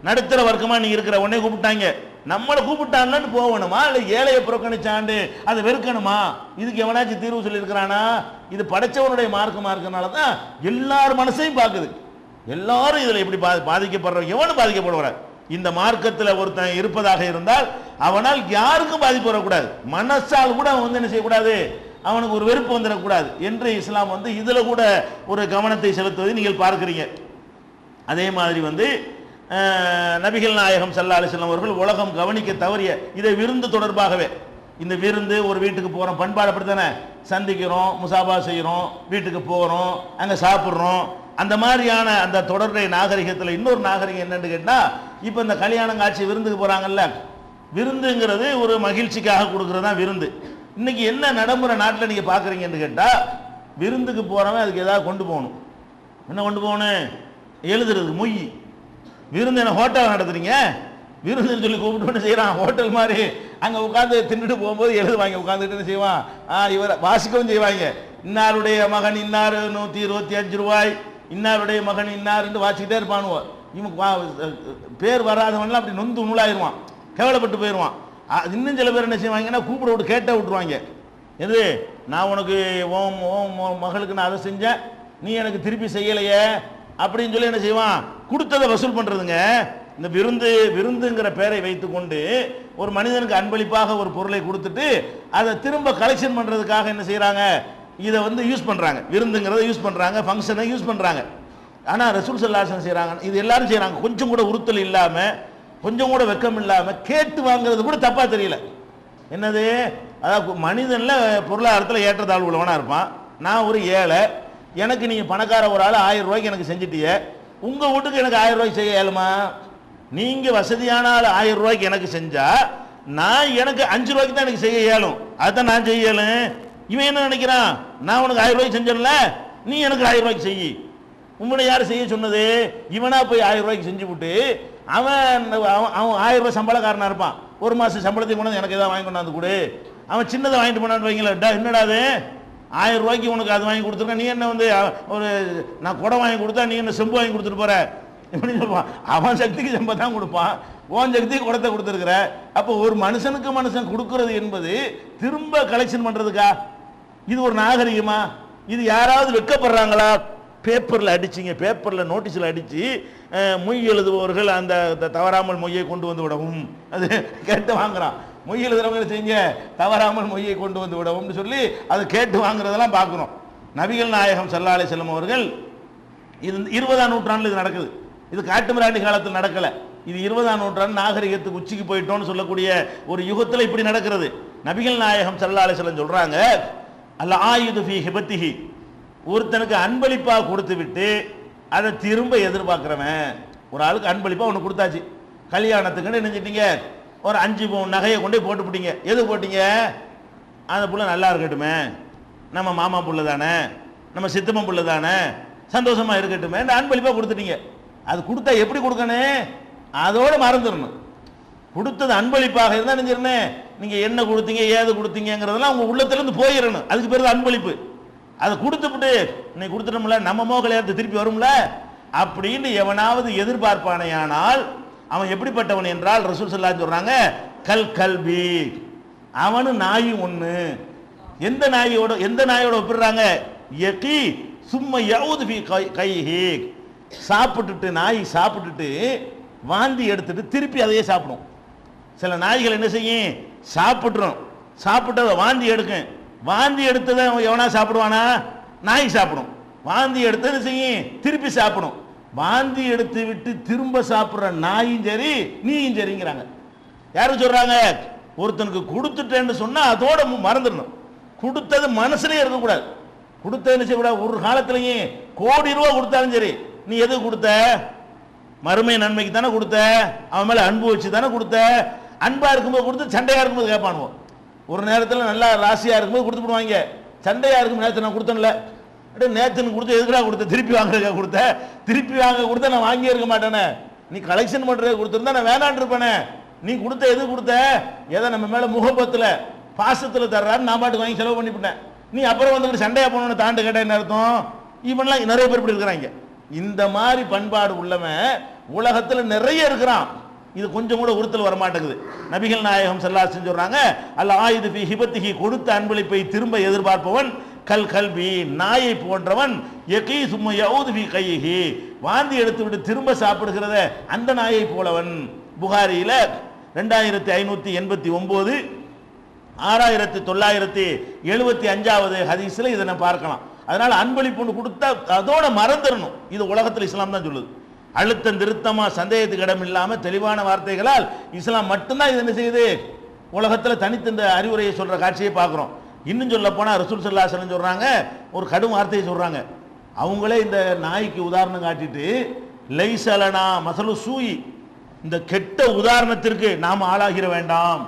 நடுத்தர வர்க்கமா நீ இருக்கிற உடனே கூப்பிட்டாங்க, நம்மளை கூப்பிட்டான்னு போகணுமா? இல்லை ஏழையை புறக்கணிச்சாண்டு அதை வெறுக்கணுமா? இதுக்கு எவனாச்சும் தீர்வு சொல்லி இருக்கிறானா? இது படைச்சவனுடைய மார்க்கமா இருக்கனால தான் எல்லார் மனசையும் பார்க்குது. எல்லாரும் இதுல எப்படி பாதிக்கப்படுற, எவனும் பாதிக்கப்படுவார். இந்த மார்க்கத்தில் ஒருத்தன் இருப்பதாக இருந்தால் அவனால் யாருக்கும் பாதிப்பு வரக்கூடாது. மனசால் கூட அவன் என்ன செய்யக்கூடாது, அவனுக்கு ஒரு வெறுப்பு வந்துடக்கூடாது என்று இஸ்லாம் இதுல கூட ஒரு கவனத்தை செலுத்துவதை நீங்கள் பார்க்கிறீங்க. அதே மாதிரி நபிகள் நாயகம் ஸல்லல்லாஹு அலைஹி வஸல்லம் அவர்கள் உலகம் கவனிக்க தவறிய இதை விருந்து தொடர்பாகவே, இந்த விருந்து ஒரு வீட்டுக்கு போறோம், பண்பாடு அப்படித்தானே, சந்திக்கிறோம், முசாபா செய்கிறோம், வீட்டுக்கு போகிறோம், அங்கே சாப்பிட்றோம், அந்த மாதிரியான அந்த தொடர்புடைய நாகரிகத்தில் இன்னொரு நாகரிகம் என்னன்னு கேட்டால், இப்போ இந்த கல்யாணம் காட்சி விருந்துக்கு போகிறாங்கல்ல, விருந்துங்கிறது ஒரு மகிழ்ச்சிக்காக கொடுக்குறது தான் விருந்து. இன்னைக்கு என்ன நடைமுறை நாட்டில் நீங்கள் பார்க்குறீங்கன்னு கேட்டால், விருந்துக்கு போகிறவன் அதுக்கு ஏதாவது கொண்டு போகணும். என்ன கொண்டு போகணும்? எழுதுறது மொய். விருந்து என்ன ஹோட்டல் நடத்துறீங்க? விருந்துன்னு சொல்லி கூப்பிட்டு என்ன செய்யறான்? ஹோட்டல் மாதிரி அங்கே உட்காந்து தின்னுட்டு போகும்போது எழுது வாங்கி உட்காந்துட்டு என்ன செய்வான்? இவரை வாசிக்கவும் செய்வாங்க. இன்னாருடைய மகன் இன்னார் 125 ரூபாய், இன்னாருடைய மகன் இன்னாருன்னு வாசிக்கிட்டே இருப்பானுவோம். இவன் பேர் வராதவன்லாம் அப்படி நொந்து நூலாயிருவான், கேவலப்பட்டு போயிடுவான். இன்னும் சில பேர் என்ன செய்வாங்கன்னா கூப்பிட விட்டு கேட்ட விட்டுருவாங்க. எது, நான் உனக்கு மகளுக்கு நான் அதை செஞ்சேன், நீ எனக்கு திருப்பி செய்யலையே அப்படின்னு சொல்லி என்ன செய்வான்? கொடுத்ததை வசூல் பண்ணுறதுங்க. இந்த விருந்துங்கிற பெயரை வைத்துக்கொண்டு ஒரு மனிதனுக்கு அன்பளிப்பாக ஒரு பொருளை கொடுத்துட்டு அதை திரும்ப கலெக்ஷன் பண்ணுறதுக்காக என்ன செய்கிறாங்க? இதை யூஸ் பண்ணுறாங்க. விருந்துங்கிறத யூஸ் பண்ணுறாங்க, ஃபங்க்ஷனை யூஸ் பண்ணுறாங்க. ஆனால் ரசூல் ஸல்லல்லாஹு அலைஹி வஸல்லம் செய்கிறாங்க, இது எல்லாரும் செய்கிறாங்க. கொஞ்சம் கூட உறுத்தல் இல்லாமல், கொஞ்சம் கூட வெக்கம் இல்லாமல் கேட்டு வாங்குறது கூட தப்பாக தெரியல. என்னது, அதாவது மனிதனில் பொருளாதாரத்தில் ஏற்றத்தாழ்வு உள்ளவனாக இருப்பான். நான் ஒரு ஏழை, எனக்கு நீங்கள் பணக்கார ஒரு ஆள் 1000 ரூபாய்க்கு எனக்கு செஞ்சிட்டிய, உங்கள் வீட்டுக்கு எனக்கு 1000 ரூபாய்க்கு செய்ய இயலுமா? நீங்கள் வசதியான ஆள் 1000 ரூபாய்க்கு எனக்கு செஞ்சா நான் எனக்கு 5 ரூபாய்க்கு தான் எனக்கு செய்ய இயலும், அதுதான் நான் செய்ய இயலும். இவன் என்ன நினைக்கிறான்? நான் உனக்கு 1000 ரூபாய்க்கு செஞ்சேன்ல, நீ எனக்கு 1000 ரூபாய்க்கு செய். உங்களை யார் செய்ய சொன்னது? இவனா போய் 1000 ரூபாய்க்கு செஞ்சு விட்டு அவன் 1000 ரூபாய் சம்பளக்காரனாக இருப்பான். ஒரு மாதம் சம்பளத்தையும் கொண்டாந்து எனக்கு எதாவது வாங்கி கொண்டாந்து கொடு. அவன் சின்னதை வாங்கிட்டு போனான்னு வைங்களா, என்னடா அது 1000 ரூபாய்க்கு உனக்கு அது வாங்கி கொடுத்துருக்க, நீ என்ன ஒரு நான் குடம் வாங்கி கொடுத்தா நீ என்ன செம்பு வாங்கி கொடுத்துட்டு போற இப்படின்னு சொல்லுவான். அவன் சக்திக்கு செம்பை தான் கொடுப்பான், ஓன் சக்திக்கு குடத்தை கொடுத்துருக்குற. அப்போ ஒரு மனுஷனுக்கு மனுஷன் கொடுக்கறது என்பது திரும்ப கலெக்ஷன் பண்ணுறதுக்கா? இது ஒரு நாகரிகமா? இது யாராவது வெட்கப்படுறாங்களா? பேப்பரில் அடிச்சிங்க, பேப்பரில் நோட்டீஸில் அடித்து மொய் எழுதுபவர்கள் அந்த தவறாமல் மொய்யை கொண்டு வந்து விடவும், அது கேட்டு வாங்குறான். மொய் எழுதுறவங்க செய்யுங்க, தவறாமல் மொய்யை கொண்டு வந்து விடவும்னு சொல்லி அதை கேட்டு வாங்குறதெல்லாம் பார்க்குறோம். நபிகள் நாயகம் ஸல்லல்லாஹு அலைஹி வஸல்லம் அவர்கள் இது 20ஆம் நூற்றாண்டில் இது நடக்குது. இது காட்டுமிராண்டி காலத்தில் நடக்கலை. இது 20ஆம் நூற்றாண்டு நாகரிகத்துக்கு உச்சிக்கு போயிட்டோன்னு சொல்லக்கூடிய ஒரு யுகத்தில் இப்படி நடக்கிறது. நபிகள் நாயகம் ஸல்லல்லாஹு அலைஹி வஸல்லம் சொல்கிறாங்க, அல்ல ஆயுது ஃபீ ஹிபத்திஹி, ஒருத்தனுக்கு அன்பளிப்பாக கொடுத்து விட்டு அதை திரும்ப எதிர்பார்க்குறவன். ஒரு ஆளுக்கு அன்பளிப்பாக ஒன்று கொடுத்தாச்சு, கல்யாணத்துக்குன்னு நினைச்சிட்டீங்க, ஒரு 5 பவுன் நகையை கொண்டு போட்டுவிட்டீங்க. எது போட்டீங்க? அந்த புள்ள நல்லா இருக்கட்டுமே, நம்ம மாமா புள்ள தானே, நம்ம சித்தப்பன் புள்ள தானே, சந்தோஷமாக இருக்கட்டுமே, இந்த அன்பளிப்பாக கொடுத்துட்டீங்க. அது கொடுத்தா எப்படி கொடுக்கணும்? அதோடு மறந்துடணும். கொடுத்தது அன்பளிப்பாக இருந்தால் நினைச்சிருந்தேன், நீங்கள் என்ன கொடுத்தீங்க ஏது கொடுத்தீங்கிறதெல்லாம் உங்கள் உள்ளத்திலேருந்து போயிடணும். அதுக்கு பேர் அன்பளிப்பு. அதை கொடுத்துவிட்டு இன்னைக்கு கொடுத்துட்டோம்ல, நம்ம மோகலையாத்து திருப்பி வரும்ல அப்படின்னு எவனாவது எதிர்பார்ப்பானையானால் அவன் எப்படிப்பட்டவன் என்றால் ரசூல் ஸல்லல்லாஹு அலைஹி சொல்றாங்க, கல் கல்பி, அவனு நாய் ஒன்று. எந்த நாயோட ஒப்பிடுறாங்க? யகி சும்ம யஊது ஃபீ கைஹி, சாப்பிட்டுட்டு நாய் சாப்பிட்டுட்டு வாந்தி எடுத்துட்டு திருப்பி அதையே சாப்பிடும். சில நாய்கள் என்ன செய்யும்? சாப்பிட்டதை வாந்தி எடுக்கும். வாந்தி எடுத்ததை எவனா சாப்பிடுவானா? நாய் சாப்பிடும். வாந்தி எடுத்தது செய்யும், திருப்பி சாப்பிடும். வாந்தி எடுத்து விட்டு திரும்ப சாப்பிட்ற நாயும் சரி நீயும் சரிங்கிறாங்க. யாரும் சொல்றாங்க? ஒருத்தனுக்கு கொடுத்துட்டேன்னு சொன்னா அதோட மறந்துடணும். கொடுத்தது மனசுலயே இருக்கக்கூடாது. கொடுத்ததுன்னு செய்யக்கூடாது. ஒரு காலத்திலையும் கோடி ரூபா கொடுத்தாலும் சரி, நீ எது கொடுத்த? மறுமை நன்மைக்கு தானே கொடுத்த, அவன் மேல அன்பு வச்சு தானே கொடுத்த. அன்பா இருக்கும்போது கொடுத்து, சண்டையா இருக்கும்போது கேட்பானுவோம். ஒரு நேரத்தில் நல்லா ராசியா இருக்கும்போது கொடுத்து போடுவாங்க, சண்டையா இருக்கும் நேரத்தை நான் கொடுத்தேன்ல, நேத்துன்னு கொடுத்து எதுக்குடா கொடுத்த? திருப்பி வாங்குறதுக்காக கொடுத்த? திருப்பி வாங்க கொடுத்தா நான் வாங்கியே இருக்க மாட்டேனே. நீ கலெக்ஷன் பண்றது கொடுத்துருந்தா நான் வேணான் இருப்பேனே. நீ கொடுத்த எது கொடுத்த? எதை நம்ம மேல முகப்பத்தில் பாசத்தில் தர்றாரு, நான் பாட்டுக்கு வாங்கி செலவு பண்ணிவிட்டேன். நீ அப்புறம் வந்து சண்டையா போனோன்னு தாண்டு கேட்ட என்ன அர்த்தம்? இவன்லாம் நிறைய பேர் இப்படி இருக்கிறாங்க. இந்த மாதிரி பண்பாடு உள்ளவன் உலகத்தில் நிறைய இருக்கிறான். இது கொஞ்சம் கூட உறுத்தல் வர மாட்டேங்குது. நபிகள் நாயகம் ஸல்லல்லாஹு அலைஹி சொல்றாங்க, அல்ல ஆயுது ஃபீ ஹிபத்திஹி, கொடுத்த அன்பளிப்பை திரும்ப எதிர்பார்ப்பவன் கல் கல்பி, நாயை போன்றவன். யகீ சும்ம யஊது ஃபீ கைஹி, வாந்தி எடுத்து விட்டு திரும்ப சாப்பிடுகிறத அந்த நாயை போலவன். புகாரியில 2589 6975 ஹதீஸ்ல இதை நம்ம பார்க்கலாம். அதனால அன்பளிப்பு ஒன்று கொடுத்தா அதோட மறந்துடணும். இது உலகத்தில் இஸ்லாம் தான் சொல்லுது. அழுத்தம் திருத்தமா சந்தேகத்துக்கு இடம் இல்லாமல் தெளிவான வார்த்தைகளால் இஸ்லாம் மட்டும்தான் இது என்ன செய்யுது? உலகத்தில் தனித்த இந்த அறிவுரையை சொல்ற காட்சியை பார்க்குறோம். இன்னும் சொல்ல போனால் ரசூல் ஸல்லல்லாஹு அலைஹி வஸல்லம் சொல்றாங்க, ஒரு கடும் வார்த்தையை சொல்றாங்க. அவங்களே இந்த நாய்க்கு உதாரணம் காட்டிட்டு, லைசலனா மசலு சூயி, இந்த கெட்ட உதாரணத்திற்கு நாம் ஆளாகிற வேண்டாம்.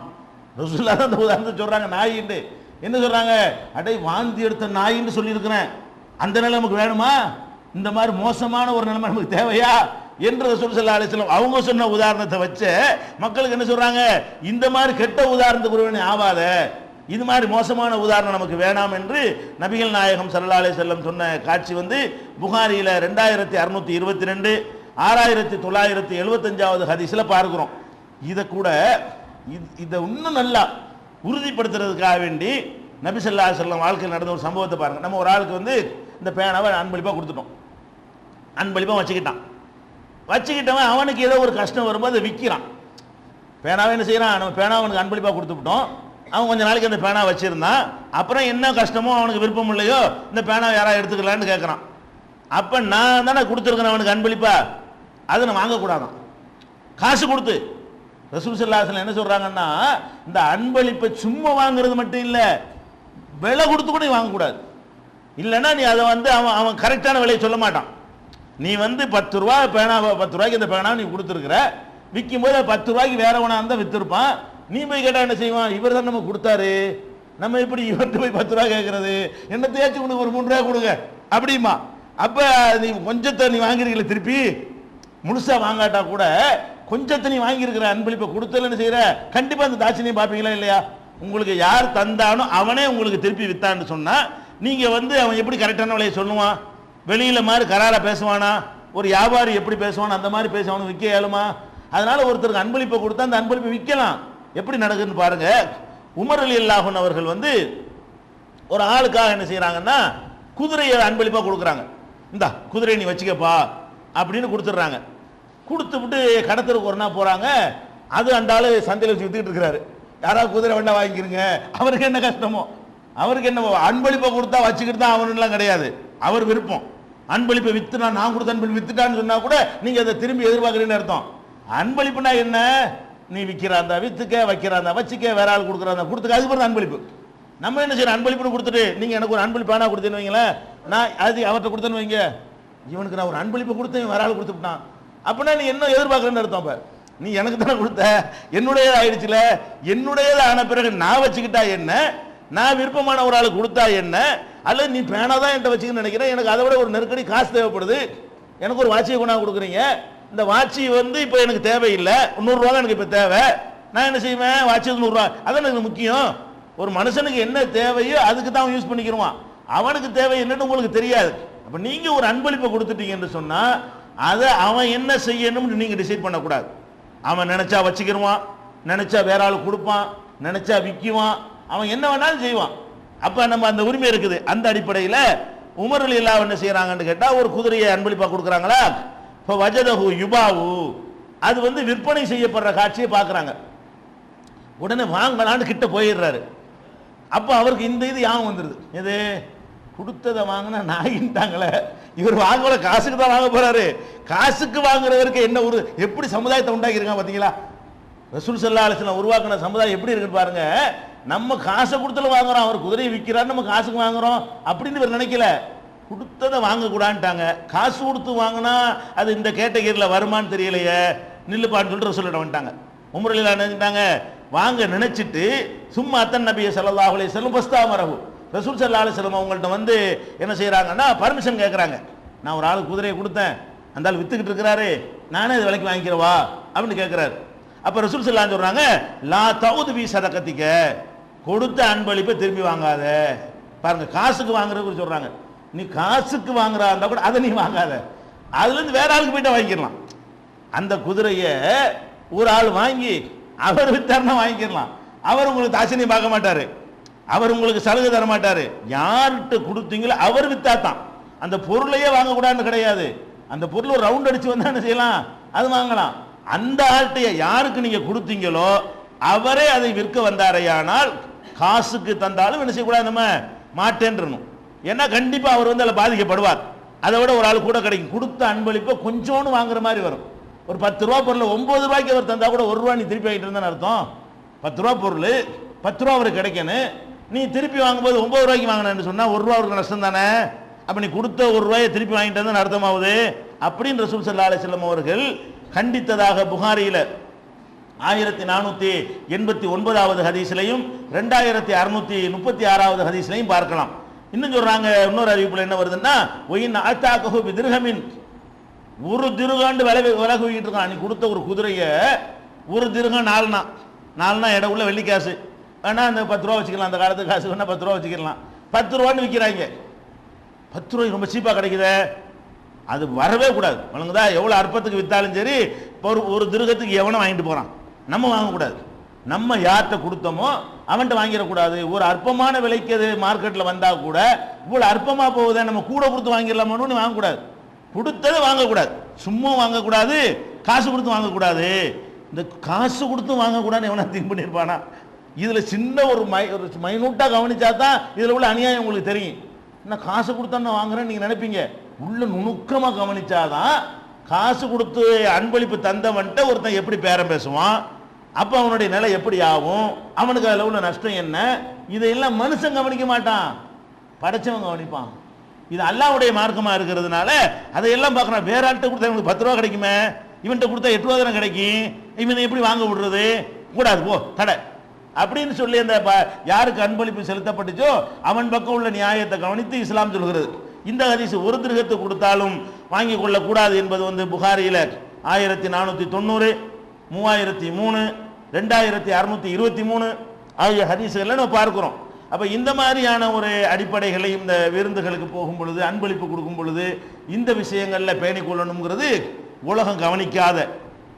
ரசூலுல்லாஹ் அந்த உதாரணத்தை சொல்றாங்க. நாயின்னு என்ன சொல்றாங்க? அடே வாந்தி எடுத்த நாயின்னு சொல்லியிருக்கிறேன், அந்த நிலை நமக்கு வேணுமா? இந்த மாதிரி மோசமான ஒரு நிலைமை நமக்கு தேவையா என்று ரசூல் ஸல்லல்லாஹு அலைஹி வஸல்லம் அவங்க சொன்ன உதாரணத்தை வச்சு மக்களுக்கு என்ன சொல்றாங்க, இந்த மாதிரி கெட்ட உதாரணத்துக்கு ஒருவன் ஆவாத, இது மாதிரி மோசமான உதாரணம் நமக்கு வேணாம் என்று நபிகள் நாயகம் ஸல்லல்லாஹு அலைஹி வஸல்லம் சொன்ன காட்சி புகாரியில 2622 6975வது ஹதீஸ்ல பார்க்கிறோம். இதை கூட இதை இன்னும் நல்லா உறுதிப்படுத்துறதுக்காக வேண்டி நபி ஸல்லல்லாஹு அலைஹி வஸல்லம் வாழ்க்கையில் நடந்த ஒரு சம்பவத்தை பாருங்க. நம்ம ஒரு ஆளுக்கு இந்த பேனாவை அன்பளிப்பா கொடுத்துட்டோம், அன்பளிப்பா வச்சுக்கிட்டவன் அவனுக்கு ஏதோ ஒரு கஷ்டம் வரும்போது அதை விற்கிறான். பேனாவை என்ன செய்யறான், நம்ம பேனாவை அவனுக்கு அன்பளிப்பா கொடுத்துட்டோம், அவன் கொஞ்ச நாளைக்கு அந்த பேனா வச்சிருந்தான், அப்புறம் என்ன கஷ்டமோ அவனுக்கு விருப்பம் இல்லையோ இந்த பேனாவை யாராவது எடுத்துக்கலான்னு கேட்கறான். அப்ப நான் தானே கொடுத்துருக்கேன் அவனுக்கு அன்பளிப்பா, அதை நான் வாங்கக்கூடாதான், காசு கொடுத்து. ரசூல் ஸல்லல்லாஹு அலைஹி வஸல்லம் என்ன சொல்றாங்கன்னா, இந்த அன்பளிப்பை சும்மா வாங்குறது மட்டும் இல்ல, விலை கொடுத்து கூட வாங்கக்கூடாது. இல்லைன்னா நீ அதை அவன் கரெக்டான விலையை சொல்ல மாட்டான். நீ 10 ரூபா பேனா, 10 ரூபாய்க்கு இந்த பேனா நீ கொடுத்துருக்குற, விற்கும் போது 10 ரூபாய்க்கு வேறவனா இருந்தால் வித்திருப்பான். நீ போய் கேட்டா என்ன செய்வான், இவர் தான் நம்ம கொடுத்தாரு, நம்ம எப்படி இவர்கிட்ட போய் 10 ரூபா கேட்கறது, என்ன தேய்ச்சி உனக்கு ஒரு 3 ரூபா கொடுங்க அப்படிமா. அப்ப நீ கொஞ்சத்தை நீ வாங்கிருக்கல, திருப்பி முழுசா வாங்காட்டா கூட கொஞ்சத்தை நீ வாங்கியிருக்கிற, அன்பளிப்பை கொடுத்தல என்ன செய்யற, கண்டிப்பா அந்த தாட்சியம் பார்ப்பீங்களா இல்லையா? உங்களுக்கு யார் தந்தானோ அவனே உங்களுக்கு திருப்பி வித்தான்னு சொன்னா நீங்க அவன் எப்படி கரெக்டான விலையை சொல்லுவான்? வெளியில மாதிரி கராரா பேசுவானா? ஒரு வியாபாரி எப்படி பேசுவான் அந்த மாதிரி பேசுவானு விற்க இயலுமா? அதனால ஒருத்தருக்கு அன்பளிப்பை கொடுத்தா அந்த அன்பளிப்பை விற்கலாம். எப்படி நடக்குதுன்னு பாருங்க. உமர் ரலியல்லாஹு அன்ஹு அவர்கள் ஒரு ஆளுக்காக என்ன செய்யறாங்கன்னா, குதிரையை அன்பளிப்பா கொடுக்குறாங்க. இந்த குதிரையை நீ வச்சுக்கப்பா அப்படின்னு கொடுத்துட்றாங்க. கொடுத்து விட்டு கடத்தருக்கு ஒரு நாள் போறாங்க, அது அந்த ஆளு சந்தையில் வச்சு வித்துக்கிட்டு இருக்கிறாரு. யாராவது குதிரை வேண்டா வாங்கிக்கிறங்க, அவருக்கு என்ன கஷ்டமோ, அவருக்கு என்ன அன்பளிப்பை கொடுத்தா வச்சுக்கிட்டு தான் அவனுலாம் கிடையாது, அவர் விருப்பம். அன்பளிப்பை வித்துனா, நான் கொடுத்த அன்பளிப்பு வித்துட்டான்னு சொன்னா கூட நீங்க அதை திரும்பி எதிர்பார்க்கறீங்கன்னு அர்த்தம். அன்பளிப்புனா என்ன, நீ விற்கிறாந்தா வித்துக்க, வைக்கிறாந்தா வச்சுக்க, வேற ஆள் கொடுக்குறாந்தா கொடுத்துக்க, அதுக்கு பிறகு அன்பளிப்பு. நம்ம என்ன செய்யறோம், அன்பளிப்புன்னு கொடுத்துட்டு நீங்க எனக்கு ஒரு அன்பளிப்பு வேணா கொடுத்தேன்னு வைங்களேன், நான் அது அவர்கிட்ட கொடுத்தேன்னு வைங்க, இவனுக்கு நான் ஒரு அன்பளிப்பு கொடுத்தேன் வேற ஆள் கொடுத்துட்டான் அப்படின்னா நீ என்ன எதிர்பார்க்கறேன்னு அர்த்தம். அப்ப நீ எனக்கு தானே கொடுத்த, என்னுடையது ஆயிடுச்சுல, என்னுடையது ஆன பிறகு நான் வச்சுக்கிட்டா என்ன, நான் விருப்பமான ஒரு ஆளு கொடுத்தா என்ன, அல்லது நீ பேனா தான் என்கிட்ட வச்சுக்கன்னு நினைக்கிறேன், எனக்கு அதை விட ஒரு நெருக்கடி காசு தேவைப்படுது, எனக்கு ஒரு வாட்சியை கொண்டா கொடுக்குறீங்க, இந்த வாட்சி இப்போ எனக்கு தேவையில்லை, 100 ரூபா தான் எனக்கு இப்போ தேவை, நான் என்ன செய்வேன், வாட்சி 100 ரூபா அதான் எனக்கு முக்கியம். ஒரு மனுஷனுக்கு என்ன தேவையோ அதுக்கு தான் அவன் யூஸ் பண்ணிக்கிறான், அவனுக்கு தேவை என்னன்னு உங்களுக்கு தெரியாது. அப்ப நீங்க ஒரு அன்பளிப்பை கொடுத்துட்டீங்கன்னு சொன்னா அதை அவன் என்ன செய்யணும்னு நீங்க டிசைட் பண்ணக்கூடாது. அவன் நினைச்சா வச்சுக்கிடுவான், நினைச்சா வேற ஆள் கொடுப்பான், நினைச்சா விற்குவான், அவன் என்ன வேணாலும் செய்வான். அப்ப நம்ம அந்த உரிமை இருக்குது. அந்த அடிப்படையில் உமர் ரலியல்லாஹு என்ன செய்யறாங்கன்னு கேட்டா, ஒரு குதிரையை அன்பளிப்பா கொடுக்குறாங்களா, இப்போ வஜதஹு யுபாவு, அது விற்பனை செய்யப்படுற காட்சியை பார்க்குறாங்க. உடனே வாங்கலான்னு கிட்ட போயிடுறாரு. அப்போ அவருக்கு இந்த இது யாவும் வந்துடுது, எது கொடுத்ததை வாங்கினா நாயின்ட்டாங்களே, இவர் வாங்கல காசுக்கு தான் வாங்க போறாரு, காசுக்கு வாங்குறவருக்கு என்ன ஒரு எப்படி சமுதாயத்தை உண்டாக்கி இருக்காங்க பார்த்தீங்களா? ரசூல் ஸல்லல்லாஹு அலைஹி வஸல்லம் உருவாக்கின சமுதாயம் எப்படி இருக்குன்னு பாருங்க. நம்ம காசை கொடுத்துல வாங்குறோம், அவர் குதிரையை விற்கிறார், நம்ம காசுக்கு வாங்குறோம் அப்படின்னு இவர் நினைக்கல, கொடுத்ததை வாங்கக்கூடான்ட்டாங்க. காசு கொடுத்து வாங்கினா அது இந்த கேட்டகரியில் வருமானு தெரியலையே, நில்லுப்பான்னு சொல்லிட்டு ரசூல் வந்துட்டாங்க. உமர் ரலியல்லாஹு அன்ஹு நினைச்சிட்டாங்க, வாங்க நினைச்சிட்டு சும்மா அத்தன் நபிய ஸல்லல்லாஹு அலைஹி வஸல்லம் பஸ்தாமரஹு, ரசூல் ஸல்லல்லாஹு அலைஹி வஸல்லம் அவங்கள்ட்ட என்ன செய்யறாங்கன்னா பர்மிஷன் கேட்கறாங்க. நான் ஒரு ஆளு குதிரையை கொடுத்தேன், அந்த ஆள் வித்துக்கிட்டு இருக்கிறாரு, நானே இது விலைக்கு வாங்கிக்கிறவா அப்படின்னு கேட்கிறாரு. அப்ப ரசூல் ஸல்லல்லாஹு அலைஹி வஸல்லம் சொல்றாங்க, லா தவுது பி சதகத்திக்க, கொடுத்த அன்பளிப்பை திரும்பி வாங்காத. பாருங்க, காசுக்கு வாங்குறதுக்கு சொல்றாங்க, நீ காசுக்கு வாங்குறா இருந்தா கூட அதை நீ வாங்காத, அதுல இருந்து வேற ஆளுக்கு போயிட்டு வாங்கிக்கலாம். அந்த குதிரையை ஒரு ஆள் வாங்கி அவர் வித்தாருன்னா வாங்கிக்கலாம், அவர் உங்களுக்கு தாட்சணியம் பார்க்க மாட்டாரு, அவர் உங்களுக்கு சலுகை தர மாட்டாரு. யார்கிட்ட கொடுத்தீங்களோ அவர் வித்தாத்தான், அந்த பொருளையே வாங்கக்கூடாதுன்னு கிடையாது. அந்த பொருள் ஒரு ரவுண்ட் அடிச்சு வந்தா என்ன செய்யலாம், அது வாங்கலாம். அந்த ஆள்கிட்ட யாருக்கு நீங்க கொடுத்தீங்களோ அவரே அதை விற்க வந்தாரையானால் காசுக்கு தந்தாலும் என்ன செய்யக்கூடாது, நம்ம மாட்டேன்றணும். ஏன்னா கண்டிப்பா அவர் அதில் பாதிக்கப்படுவார். அதை விட ஒரு ஆள் கூட கிடைக்கும். கொடுத்த அன்பளிப்பை கொஞ்சோன்னு வாங்குற மாதிரி வரும். ஒரு 10 ரூபா பொருள் 9 ரூபாய்க்கு அவர் தந்தா கூட 1 ரூபா நீ திருப்பி வாங்கிட்டு இருந்தான்னு அர்த்தம். 10 ரூபா பொருள் 10 ரூபா அவருக்கு கிடைக்கணும், நீ திருப்பி வாங்கும்போது 9 ரூபாய்க்கு வாங்கினேன்னு சொன்னா 1 ரூபா அவருக்கு நஷ்டம் தானே. அப்ப நீ கொடுத்த 1 ரூபாயை திருப்பி வாங்கிட்டு வந்து அர்த்தமாகுது அப்படின்னு ரசூல் ஸல்லல்லாஹு அலைஹி வஸல்லம் அவர்கள் கண்டித்ததாக புகாரியில 1489வது ஹதீஸ்லையும் 2636வது ஹதீஸ்லையும் பார்க்கலாம். இன்னும் சொல்றாங்க, இன்னொரு அறிவிப்புல என்ன வருதுன்னா, ஒயின் ஆத்தாக்கஹு பிதிர்ஹமின், ஒரு திருகாண்டு விலகு வைக்கிட்டு இருக்கான். நீ கொடுத்த ஒரு குதிரைய ஒரு திருகம் 4 இடம் உள்ள வெள்ளி காசு வேணா, அந்த 10 ரூபா வச்சுக்கலாம், அந்த காலத்து காசு வேணா 10 ரூபா வச்சுக்கலாம், 10 ரூபான்னு விற்கிறாங்க. 10 ரூபாய் ரொம்ப சீப்பா கிடைக்குதே, அது வரவே கூடாது. வழங்குதா, எவ்வளவு அற்பத்துக்கு வித்தாலும் சரி, ஒரு திருகத்துக்கு எவனும் வாங்கிட்டு போறான், நம்ம வாங்கக்கூடாது. நம்ம யார்கிட்ட கொடுத்தோமோ அவன்கிட்ட வாங்கிடக்கூடாது. ஒரு அற்பமான விலைக்கு அது மார்க்கெட்டில் வந்தா கூட இவ்வளவு அற்பமா போகுதே, நம்ம கூட கொடுத்து வாங்கிடலாமான்னு வாங்கக்கூடாது. கொடுத்தது வாங்கக்கூடாது, சும்மா வாங்கக்கூடாது, காசு கொடுத்து வாங்கக்கூடாது. இந்த காசு கொடுத்து வாங்கக்கூடாதுன்னு எவனா திங்க் பண்ணியிருப்பானா? இதுல சின்ன ஒரு மைனூட்டா கவனிச்சா தான் இதுல உள்ள அநியாயம் உங்களுக்கு தெரியும். என்ன காசு கொடுத்தா நான் வாங்குறேன்னு நீங்க நினைப்பீங்க, உள்ள நுணுக்கமா கவனிச்சாதான் காசு கொடுத்து அன்பளிப்பு தந்தவன்ட்ட ஒருத்தன் எப்படி பேரம் பேசுவான், அப்ப அவனுடைய நிலை எப்படி ஆகும், அவனுக்கு அதுல உள்ள நஷ்டம் என்ன, இதையெல்லாம் மனுஷன் கவனிக்க மாட்டான், படைச்சவன் கவனிப்பான். இது அல்லாஹ்வுடைய மார்க்கமா இருக்கிறதுனால அதையெல்லாம் பார்க்கணும். வேற ஆள்கிட்ட கொடுத்தா இவனுக்கு 10 ரூபா கிடைக்குமே, இவன்கிட்ட கொடுத்தா 8 ரூபா தானே கிடைக்கும், இவனை எப்படி வாங்க விடுறது, கூடாது போ தடை அப்படின்னு சொல்லி அந்த யாருக்கு அன்பளிப்பு செலுத்தப்பட்டுச்சோ அவன் பக்கம் உள்ள நியாயத்தை கவனித்து இஸ்லாம் சொல்கிறது. இந்த ஹதீஸ் ஒரு திருகத்தை கொடுத்தாலும் வாங்கி கொள்ளக்கூடாது என்பது புகாரியில 1490, 3003, 2623 ஆகிய ஹதீஸ்களை நம்ம பார்க்கிறோம். அப்ப இந்த மாதிரியான ஒரு அடிப்படைகளை இந்த விருந்துகளுக்கு போகும் பொழுது, அன்பளிப்பு கொடுக்கும் பொழுது இந்த விஷயங்கள்ல பேணிக் கொள்ளணுங்கிறது உலகம் கவனிக்காத,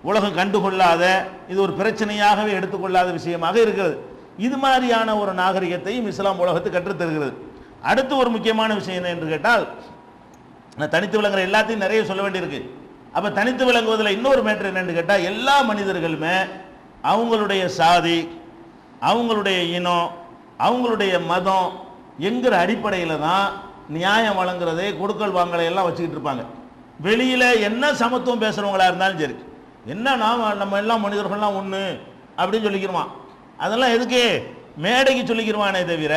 உலகம் கண்டுகொள்ளாத, இது ஒரு பிரச்சனையாகவே எடுத்துக்கொள்ளாத விஷயமாக இருக்கிறது. இது மாதிரியான ஒரு நாகரிகத்தையும் இஸ்லாம் உலகத்துக்கு கற்றுத்தருகிறது. அடுத்து ஒரு முக்கியமான விஷயம் என்ன என்று கேட்டால், தனித்து விளங்குற எல்லாத்தையும் நிறைய சொல்ல வேண்டியிருக்கு. அப்ப தனித்து விளங்குவதில் இன்னொரு மேட்டர் என்னன்னு கேட்டால், எல்லா மனிதர்களுமே அவங்களுடைய சாதி, அவங்களுடைய இனம், அவங்களுடைய மதம் என்கிற அடிப்படையில் தான் நியாயம் வழங்குறதே, கொடுக்கல் வாங்கலை எல்லாம் வச்சுக்கிட்டு இருப்பாங்க. வெளியில என்ன சமத்துவம் பேசுறவங்களா இருந்தாலும் சரி, என்ன நம்ம எல்லாம் மனிதர்கள்லாம் ஒன்று அப்படின்னு சொல்லிக்கிறோம். அதெல்லாம் எதுக்கு மேடைக்கு சொல்லிக்கிறவானே தவிர,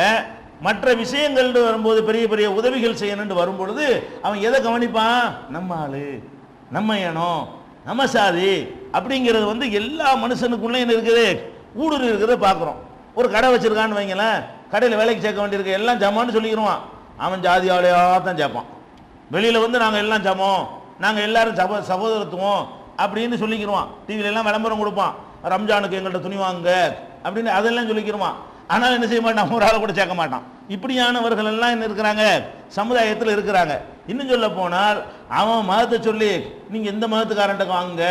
மற்ற விஷயங்கள் வரும்போது பெரிய பெரிய உதவிகள் செய்யணும்னு வரும்பொழுது அவன் எதை கவனிப்பான், நம்ம ஆளு, நம்ம இனம், நம்ம சாதி அப்படிங்கிறது எல்லா மனுஷனுக்குள்ளே என்ன இருக்குது, ஊடுருவி இருக்கிறத பார்க்குறோம். ஒரு கடை வச்சிருக்கான்னு வைங்களேன், கடையில் வேலைக்கு சேர்க்க வேண்டியிருக்கு, எல்லாம் ஜமான்னு சொல்லிக்கிறோம். அவன் ஜாதி ஆளையா தான் சேர்ப்பான். வெளியில் நாங்கள் எல்லாம் ஜமம், நாங்கள் எல்லாரும் சகோதரத்துவம் அப்படின்னு சொல்லிக்கிறோம். டிவியில எல்லாம் விளம்பரம் கொடுப்பான், ரம்ஜானுக்கு எங்கள்கிட்ட துணி வாங்க அப்படின்னு அதெல்லாம் சொல்லிக்கிறோம். ஆனால் என்ன செய்ய மாட்டான், ஒரு ஆளை கூட சேர்க்க மாட்டான். இப்படியானவர்கள் எல்லாம் என்ன இருக்கிறாங்க, சமுதாயத்தில் இருக்கிறாங்க. இன்னும் சொல்ல போனால் அவன் மதத்தை சொல்லி நீங்க எந்த மதத்துக்காரன்ட்ட வாங்குங்க,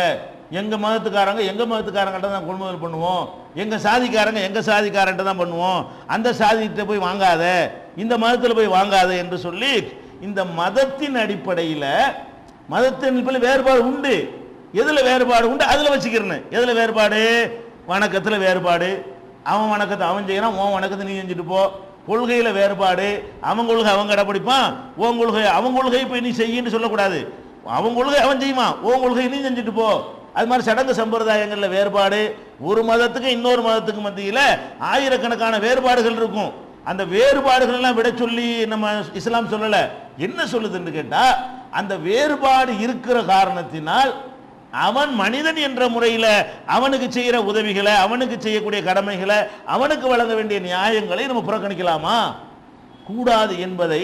எங்க மதத்துக்காரங்கிட்ட தான் கொள்முதல் பண்ணுவோம், எங்க சாதிக்காரங்க எங்க சாதிக்காரன்ட்ட தான் பண்ணுவோம், அந்த சாதிகிட்ட போய் வாங்காத, இந்த மதத்தில் போய் வாங்காத என்று சொல்லி இந்த மதத்தின் அடிப்படையில் வேறுபாடு உண்டு. எதுல வேறுபாடு உண்டு அதுல வச்சுக்கிறேன். எதுல வேறுபாடு, வணக்கத்துல வேறுபாடு, அவன் வணக்கத்தை அவன் செய்யறான், உன் வணக்கத்தை நீ செஞ்சுட்டு போ. கொள்கையில வேறுபாடு, அவன் கொள்கை அவன் கடைப்பிடிப்பான், உன் கொள்கை அவன் கொள்கை போய் நீ செய்யின்னு சொல்லக்கூடாது. அவன் கொள்கை அவன் செய்வான், உன் கொள்கை நீ செஞ்சுட்டு போ. அது மாதிரி சடங்கு சம்பிரதாயங்கள்ல வேறுபாடு, ஒரு மதத்துக்கு இன்னொரு மதத்துக்கு மத்தியில ஆயிரக்கணக்கான வேறுபாடுகள் இருக்கும். அந்த வேறுபாடுகள் எல்லாம் விட சொல்லி நம்ம இஸ்லாம் சொல்லல. என்ன சொல்லுதுன்னு கேட்டா, அந்த வேறுபாடு இருக்கிற காரணத்தினால் அவன் மனிதன் என்ற முறையில் அவனுக்கு செய்கிற உதவிகளை, அவனுக்கு செய்யக்கூடிய கடமைகளை, அவனுக்கு வழங்க வேண்டிய நியாயங்களை நம்ம புறக்கணிக்கலாமா, கூடாது என்பதை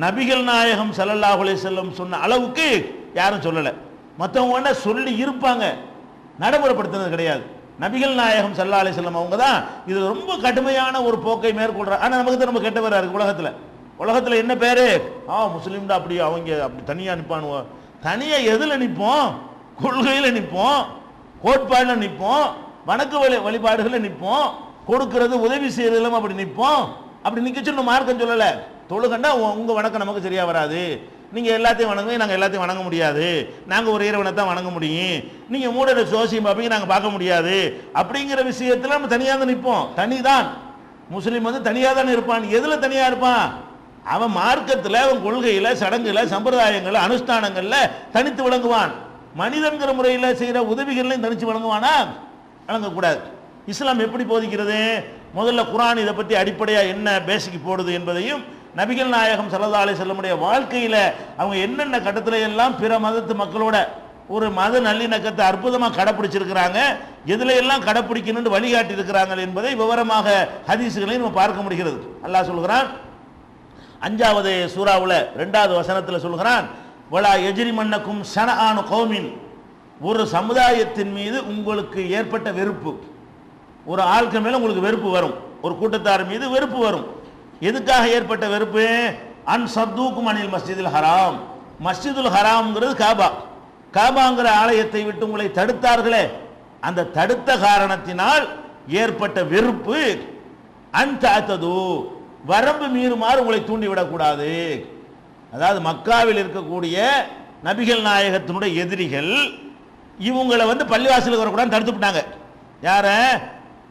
நபிகள் நாயகம் ஸல்லல்லாஹு அலைஹி வஸல்லம் சொன்ன அளவுக்கு யாரும் சொல்லல. மற்றவங்க சொல்லி இருப்பாங்க, நடைமுறைப்படுத்துறது கிடையாது. நபிகள் நாயகம் ஸல்லல்லாஹு அலைஹி வஸல்லம் அவங்க தான் இது ரொம்ப கடுமையான ஒரு போக்கை மேற்கொள்றாங்க. ஆனால் நமக்கு தான் ரொம்ப கெட்டவரா இருக்கு உலகத்தில் என்ன பேரு, முஸ்லீம் தான், அப்படி அவங்க அப்படி தனியா நிற்பானுவோ. தனியா எதுல நிற்போம், கொள்கையில நிற்போம், கோட்பாடுல நிற்போம், வணக்க வழிபாடுகளை நிற்போம், கொடுக்கிறது உதவி செய்யறதுல அப்படி நிற்போம். அப்படி நிக்க சொல்லி மார்க்கம் சொல்லல. தொழுகண்டா உங்க வணக்கம் நமக்கு சரியா வராது, நீங்க எல்லாத்தையும் வணங்குவீங்க, நாங்க எல்லாத்தையும் வணங்க முடியாது, நாங்க ஒரு இறைவனை தான் வணங்க முடியும், நீங்க மூட சோசியம் பார்ப்பீங்க, நாங்க பார்க்க முடியாது அப்படிங்கிற விஷயத்துல நம்ம தனியா தான் நிற்போம். தனிதான் முஸ்லீம் தனியா தான் இருப்பான். எதுல தனியா இருப்பான், அவன் மார்க்கத்தில், அவன் கொள்கையில, சடங்குல, சம்பிரதாயங்கள்ல, அனுஷ்டானங்கள்ல தனித்து விளங்குவான். மனிதன்கிற முறையில் செய்கிற உதவிகளையும் தனித்து வழங்குவானா, வழங்கக்கூடாது. இஸ்லாம் எப்படி போதிக்கிறது, முதல்ல குர்ஆன் இதை பற்றி அடிப்படையாக என்ன பேசிக் போடுது என்பதையும், நபிகள் நாயகம் ஸல்லல்லாஹு அலைஹி வஸல்லமுடைய வாழ்க்கையில் அவங்க என்னென்ன கட்டத்தில் எல்லாம் பிற மதத்து மக்களோட ஒரு மத நல்லிணக்கத்தை அற்புதமாக கடைப்பிடிச்சிருக்கிறாங்க, எதுல எல்லாம் கடைப்பிடிக்கணும்னு வழிகாட்டி இருக்கிறாங்க என்பதை விவரமாக ஹதீஸ்களையும் நம்ம பார்க்க முடிகிறது. அல்லாஹ் சொல்கிறான், 5வது சூராவுல 2வது வசனத்தில் சொல்கிறான், வலா எஜ்ரிமன்னக்கும் ஷனஆனு கௌமின், ஒரு சமுதாயத்தின் மீது உங்களுக்கு ஏற்பட்ட வெறுப்பு, ஒரு ஆட்கள் மேல உங்களுக்கு வெறுப்பு வரும், ஒரு கூட்டத்தார் மீது வெறுப்பு வரும். எதுக்காக ஏற்பட்ட வெறுப்பு? அன் சத்தூக்கும் அனில் மஸ்ஜிதுல் ஹராம், மஸ்ஜிதுல் ஹராம்ங்கிறது காபா, காபாங்கிற ஆலயத்தை விட்டு உங்களை தடுத்தார்களே, அந்த தடுத்த காரணத்தினால் ஏற்பட்ட வெறுப்பு. அன்தஅதது, வரம்பு மீறுமாறு உங்களை தூண்டிவிடக்கூடாது. அதாவது மக்காவில் இருக்கக்கூடிய நபிகள் நாயகத்தினுடைய எதிரிகள் இவங்களை பள்ளிவாசலுக்கு வரக்கூடாதுன்னு தடுத்து விட்டாங்க. யார?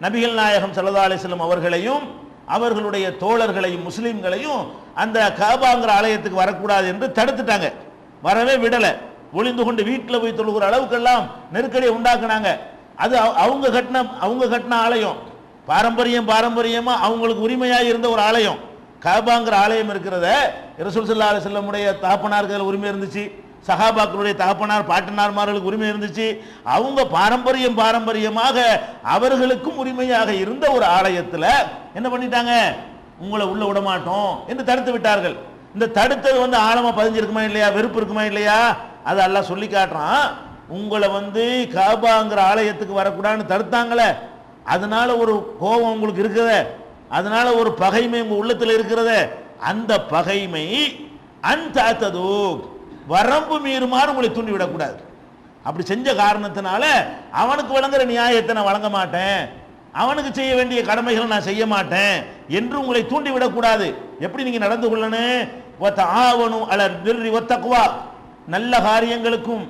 நபிகள் நாயகம் ஸல்லல்லாஹு அலைஹி வஸல்லம் அவர்களையும் அவர்களுடைய தோழர்களையும் முஸ்லிம்களையும் அந்த காபாங்கிற ஆலயத்துக்கு வரக்கூடாது என்று தடுத்துட்டாங்க, வரவே விடல. ஒளிந்து கொண்டு வீட்டில் போய் தொழுகிற அளவுக்கெல்லாம் நெருக்கடியை உண்டாக்குனாங்க. அது அவங்க கட்டின ஆலயம், பாரம்பரியமா அவங்களுக்கு உரிமையாக இருந்த ஒரு ஆலயம். காபாங்கிற ஆலயம் இருக்கிறத ரசூல் ஸல்லல்லாஹு அலைஹி வஸல்லம் உடைய தகப்பனாருக்கு உரிமை இருந்துச்சு, சஹாபாக்களுடைய தகப்பனார் பாட்டனார்மார்களுக்கு உரிமை இருந்துச்சு. அவங்க பாரம்பரியமாக அவர்களுக்கும் உரிமையாக இருந்த ஒரு ஆலயத்தில் என்ன பண்ணிட்டாங்க? உங்களை உள்ள விட மாட்டோம் என்று தடுத்து விட்டார்கள். இந்த தடுத்தது ஆழமா பதிஞ்சிருக்குமா இல்லையா, வெறுப்பு இருக்குமா இல்லையா, அது அல்லாஹ் சொல்லி காட்டுறான். உங்களை காபாங்கிற ஆலயத்துக்கு வரக்கூடாதுன்னு தடுத்தாங்களே, அதனால ஒரு கோபம் உங்களுக்கு இருக்கிறத, அதனால ஒரு பகைமை உங்க உள்ளத்தில் இருக்கிறத, அந்த பகைமை அன்தஅதது, வரம்பு மீறுமாறு உங்களை தூண்டிவிடக்கூடாது. அப்படி செஞ்ச காரணத்தினால அவனுக்கு வழங்குற நியாயத்தை நான் வழங்க மாட்டேன், அவனுக்கு செய்ய வேண்டிய கடமைகளை நான் செய்ய மாட்டேன் என்று உங்களை தூண்டிவிடக்கூடாது. எப்படி நீங்க நடந்து கொள்ளணும்? வதஆவனு அலல் பிர்ரி வத்தக்வா, நல்ல காரியங்களுக்கும்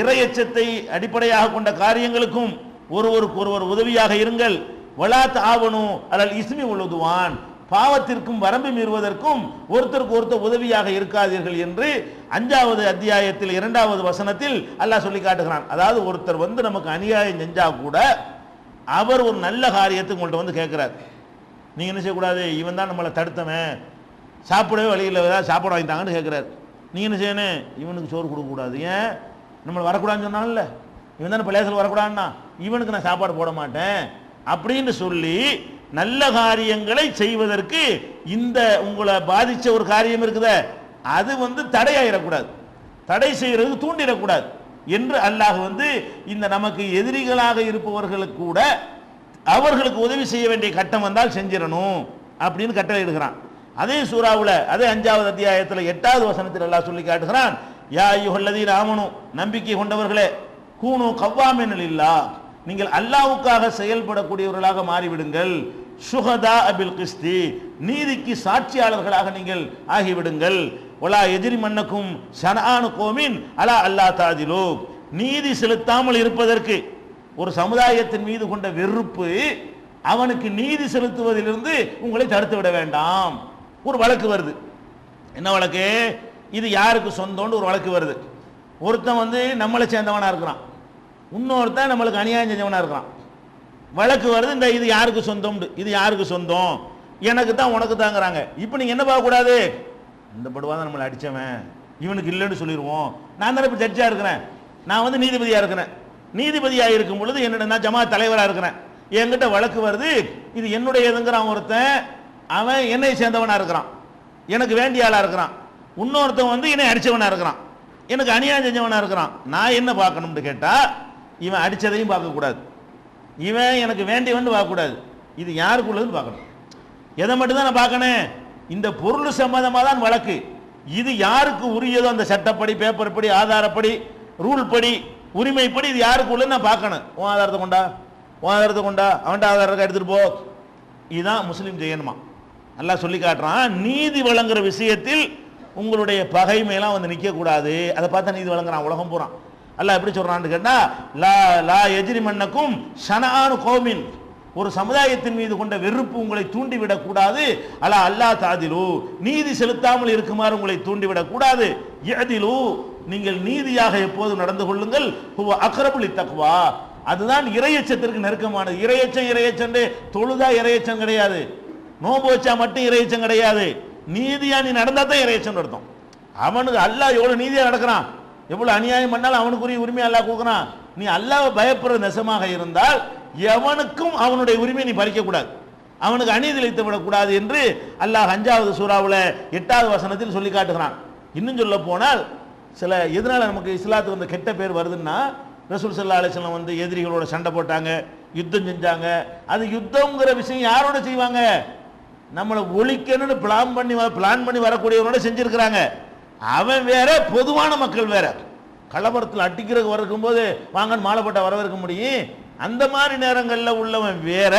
இறையச்சத்தை அடிப்படையாக கொண்ட காரியங்களுக்கும் ஒருவருக்கு ஒருவர் உதவியாக இருங்கள். வலா தஆவனு அலல் இஸ்மி வல் உத்வான், பாவத்திற்கும் வரம்பு மீறுவதற்கும் ஒருத்தருக்கு ஒருத்தர் உதவியாக இருக்காதீர்கள் என்று 5வது அத்தியாயத்தில் 2வது வசனத்தில் அல்லாஹ் சொல்லி காட்டுகிறான். அதாவது ஒருத்தர் நமக்கு அநியாயம் செஞ்சா கூட அவர் ஒரு நல்ல காரியத்துக்கு உங்கள்கிட்ட கேட்கிறார், நீங்க என்ன செய்யக்கூடாது, இவன் தான் நம்மளை தடுத்தவன், சாப்பிடவே வழியில் சாப்பாடு வாங்கிட்டாங்கன்னு கேட்கிறார். நீங்க என்ன செய்யணும்? இவனுக்கு சோறு கொடுக்கக்கூடாது. ஏன்? நம்மளை வரக்கூடாதுன்னு சொன்னான்ல, இவன் தானே பள்ளியாசல் வரக்கூடாதுன்னா இவனுக்கு நான் சாப்பாடு போட மாட்டேன் அப்படின்னு சொல்லி நல்ல காரியங்களை செய்வதற்கு இந்த உங்களை பாதிச்ச ஒரு காரியம் இருக்குதே, அது தடையாயிடக்கூடாது, தடை செய்யறது தூண்டிடக்கூடாது என்று அல்லாஹ் இந்த நமக்கு எதிரிகளாக இருப்பவர்களுக்கு கூட அவர்களுக்கு உதவி செய்ய வேண்டிய கட்டம் வந்தால் செஞ்சிடணும் அப்படின்னு கட்டளை இடுகிறான். அதே சூராவுல அதே 5வது அத்தியாயத்தில் 8வது வசனத்தில் அல்லாஹ் சொல்லி காட்டுகிறான், யா அய்யுஹல்லதீன ஆமனு, நம்பிக்கை கொண்டவர்களே, கூனு கவ்வாமின் லில்லாஹ், நீங்கள் அல்லாஹ்வுக்காக செயல்படக்கூடியவர்களாக மாறிவிடுங்கள். சுஹதா பில் கிஸ்தி, நீதிக்கு சாட்சியாளர்களாக நீங்கள் ஆகிவிடுங்கள். வலா எஜ்ரிமன்னக்கும் ஷனஆனு கௌமின் அலா அல்லா தாதிலு, நீதி செலுத்தாமல் இருப்பதற்கு ஒரு சமுதாயத்தின் மீது கொண்ட வெறுப்பு அவனுக்கு நீதி செலுத்துவதிலிருந்து உங்களை தடுத்து விட வேண்டாம். ஒரு வழக்கு வருது. என்ன வழக்கு? இது யாருக்கு சொந்தம்னு ஒரு வழக்கு வருது. ஒருத்தன் நம்மளை சேர்ந்தவனா இருக்கிறான், இன்னொருத்தன் நம்மளுக்கு அநியாயம் செஞ்சவனா இருக்கிறான். வழக்கு வருது, இந்த இது யாருக்கு சொந்தம், இது யாருக்கு சொந்தம், எனக்கு தான் உனக்கு தாங்கிறாங்க. இப்போ நீங்க என்ன பார்க்கக்கூடாது? இந்த படுவாதான் நம்மளை அடிச்சவன், இவனுக்கு இல்லைன்னு சொல்லிடுவோம். நான் தானே இப்போ ஜட்ஜா இருக்கிறேன், நான் நீதிபதியா இருக்கிறேன். நீதிபதியா இருக்கும் பொழுது என்னோட நான் ஜமாத் தலைவராக இருக்கிறேன், என்கிட்ட வழக்கு வருது, இது என்னுடைய எதுங்கிறான் ஒருத்தன், அவன் என்னை சேர்ந்தவனா இருக்கிறான், எனக்கு வேண்டிய ஆளா இருக்கிறான். இன்னொருத்தன் என்னை அடிச்சவனா இருக்கிறான், எனக்கு அநியாயம் செஞ்சவனா இருக்கிறான். நான் என்ன பார்க்கணும்னு கேட்டா, இவன் அடிச்சதையும் பார்க்கக்கூடாது, இவன் எனக்கு வேண்டியவன் பார்க்கக்கூடாது, இது யாருக்குள்ளதுன்னு பார்க்கணும். எதை மட்டும்தான் நான் பார்க்கணும்? இந்த பொருள் சம்பந்தமாக தான் வழக்கு. இது யாருக்கு உரியதோ அந்த சட்டப்படி, பேப்பர் படி, ஆதாரப்படி, ரூல் படி, உரிமைப்படி இது யாருக்கு உள்ளது நான் பார்க்கணும். உன் ஆதாரத்தை கொண்டா, உன் ஆதாரத்தை கொண்டா, அவன்கிட்ட ஆதாரத்தை எடுத்துட்டு போ. இதுதான் முஸ்லீம் செய்யணுமா. அல்லாஹ் சொல்லி காட்டுறான், நீதி வழங்குற விஷயத்தில் உங்களுடைய பகைமையெல்லாம் நிற்கக்கூடாது. அதை பார்த்தா நீதி வழங்குறான் உலகம் பூரா. அல்லாஹ் எப்படி சொல்றான்னு கேட்டா, லா லா எஜ்ரிமன்னக்கும் ஷனஆனு கௌமின், ஒரு சமுதாயத்தின் மீது கொண்ட வெறுப்பு உங்களை தூண்டிவிடக் கூடாது. அலா அல்லா தாதிலு, நீதி செலுத்தாமல் இருக்குமாறு உங்களை தூண்டிவிடக் கூடாது. யஅதிலு, நீங்கள் நீதியாக எப்போதும் நடந்து கொள்ளுங்கள். ஹுவ அக்ரபு லித்தக்வா, அதுதான் இறையச்சத்திற்கு நெருக்கமானது. இறையச்சம் தொழுதா இறையச்சம் கிடையாது, நோன்பு வச்சா மட்டும் இறையச்சம் கிடையாது. நீதியா நீ நடந்தா தான் இறையச்சம் நடத்தும். அவனுக்கு அல்லாஹ் எவ்வளவு நீதியா நடக்கிறான், எவ்வளவு அநியாயம் பண்ணாலும் அவனுக்குரிய உரிமை அல்லாஹ் கொடுக்குறான். நீ அல்லாஹ்வை பயப்படுற நெசமாக இருந்தால் எவனுக்கும் அவனுடைய உரிமை நீ பறிக்க கூடாது. அவனுக்கு அநீதி இழைத்து விடக்கூடாது என்று அல்லாஹ் 5வது சூறாவில் 8வது வசனத்தில் சொல்லி காட்டுகிறான். இன்னும் சொல்ல போனால் சில எதனால நமக்கு இஸ்லாத்துக்கு வந்து கெட்ட பேர் வருதுன்னா, ரசூல் ஸல்லல்லாஹு அலைஹி வஸல்லம் வந்து எதிரிகளோட சண்டை போட்டாங்க, யுத்தம் செஞ்சாங்க. அது யுத்தம்ங்கிற விஷயம் யாரோட செய்வாங்க? நம்மளை ஒழிக்கணும்னு பிளான் பண்ணி வரக்கூடியவனோட செஞ்சிருக்கிறாங்க. அவன் வேற, பொதுவான மக்கள் வேற. கலவரத்தில் அட்டிக்கிறதுக்கு வரும்போது வாங்கன்னு மாலை போட்டா வரவேற்க முடியும். அந்த மாதிரி நேரங்களில் உள்ளவன் வேற,